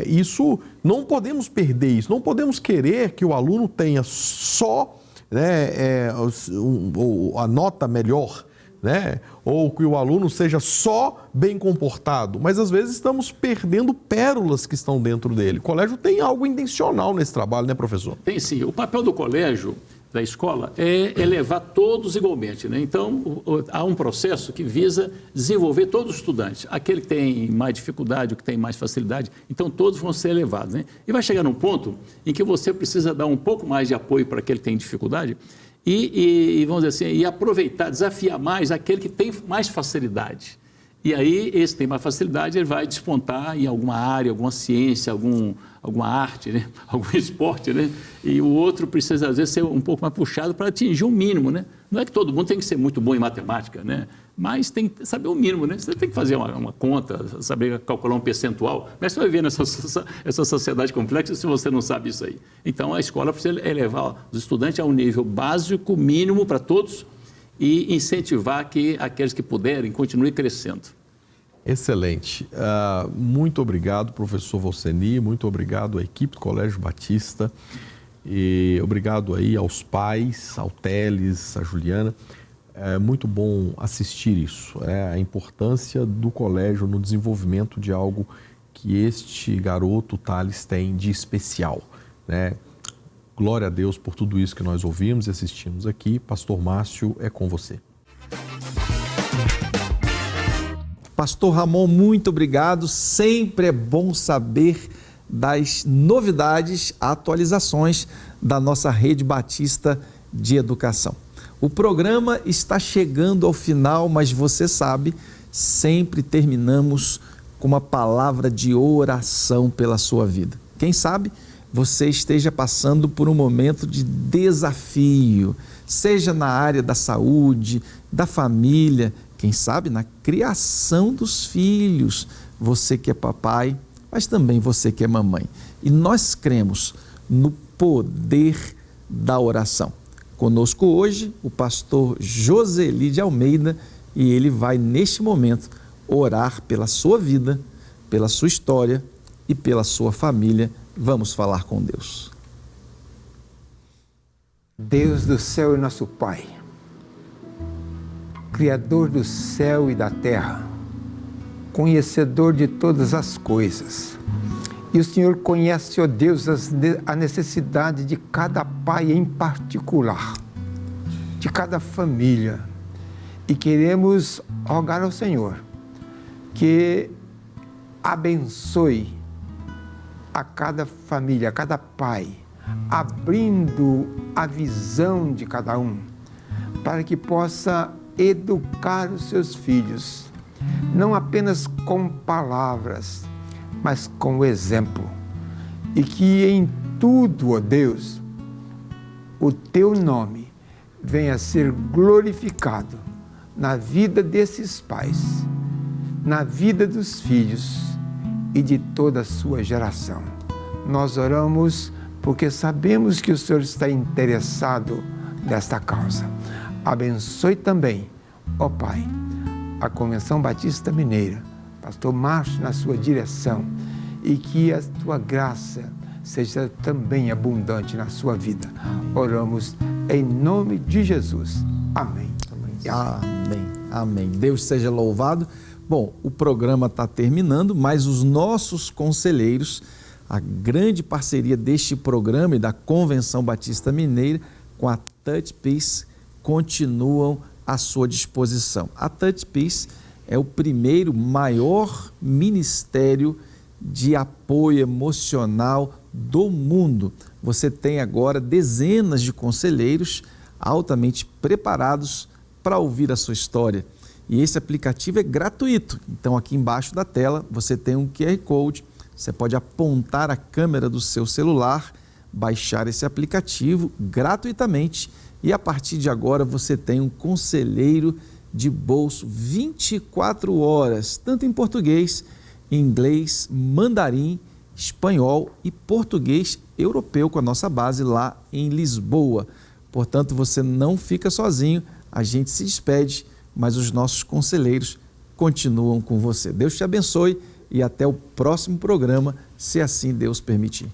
Isso, não podemos perder isso, não podemos querer que o aluno tenha só a nota melhor, ou que o aluno seja só bem comportado, mas às vezes estamos perdendo pérolas que estão dentro dele. O colégio tem algo intencional nesse trabalho, né, professor? Tem sim. O papel do colégio, da escola, é elevar todos igualmente, né? Então, há um processo que visa desenvolver todos os estudantes. Aquele que tem mais dificuldade, o que tem mais facilidade, então todos vão ser elevados, né? E vai chegar num ponto em que você precisa dar um pouco mais de apoio para aquele que tem dificuldade e vamos dizer assim, e aproveitar, desafiar mais aquele que tem mais facilidade. E aí, esse que tem mais facilidade, ele vai despontar em alguma área, alguma ciência, alguma arte, né? Algum esporte, né? E o outro precisa, às vezes, ser um pouco mais puxado para atingir o mínimo, né? Não é que todo mundo tem que ser muito bom em matemática, né? Mas tem que saber o mínimo, né? Você tem que fazer uma conta, saber calcular um percentual. Mas você vai ver essa sociedade complexa se você não sabe isso aí. Então, a escola precisa elevar os estudantes a um nível básico, mínimo para todos, e incentivar que aqueles que puderem continuem crescendo. Excelente. Muito obrigado, professor Volceni, muito obrigado à equipe do Colégio Batista e obrigado aí aos pais, ao Teles, a Juliana. É muito bom assistir isso, a importância do colégio no desenvolvimento de algo que este garoto, Thales, tem de especial, né? Glória a Deus por tudo isso que nós ouvimos e assistimos aqui. Pastor Márcio, é com você. Pastor Ramon, muito obrigado. Sempre é bom saber das novidades, atualizações da nossa Rede Batista de Educação. O programa está chegando ao final, mas você sabe, sempre terminamos com uma palavra de oração pela sua vida. Quem sabe você esteja passando por um momento de desafio, seja na área da saúde, da família, quem sabe na criação dos filhos, você que é papai, mas também você que é mamãe. E nós cremos no poder da oração. Conosco hoje o pastor Joseli de Almeida e ele vai neste momento orar pela sua vida, pela sua história e pela sua família. Vamos falar com Deus. Deus do céu e nosso Pai, Criador do céu e da terra, conhecedor de todas as coisas. E o Senhor conhece, ó Deus, a necessidade de cada pai em particular, de cada família. E queremos rogar ao Senhor que abençoe a cada família, a cada pai, abrindo a visão de cada um, para que possa educar os seus filhos, não apenas com palavras, mas com o exemplo. E que em tudo, ó Deus, o teu nome venha a ser glorificado na vida desses pais, na vida dos filhos e de toda a sua geração. Nós oramos porque sabemos que o Senhor está interessado nesta causa. Abençoe também, ó Pai, a Convenção Batista Mineira, pastor Márcio na sua direção, e que a tua graça seja também abundante na sua vida. Oramos em nome de Jesus. Amém. Amém. Amém. Deus seja louvado. Bom, o programa está terminando, mas os nossos conselheiros, a grande parceria deste programa e da Convenção Batista Mineira com a Touch Peace continuam à sua disposição. A Touch Peace é o primeiro maior ministério de apoio emocional do mundo. Você tem agora dezenas de conselheiros altamente preparados para ouvir a sua história. E esse aplicativo é gratuito. Então, aqui embaixo da tela, você tem um QR Code. Você pode apontar a câmera do seu celular, baixar esse aplicativo gratuitamente. E a partir de agora, você tem um conselheiro de bolso 24 horas, tanto em português, inglês, mandarim, espanhol e português europeu, com a nossa base lá em Lisboa. Portanto, você não fica sozinho. A gente se despede, mas os nossos conselheiros continuam com você. Deus te abençoe e até o próximo programa, se assim Deus permitir.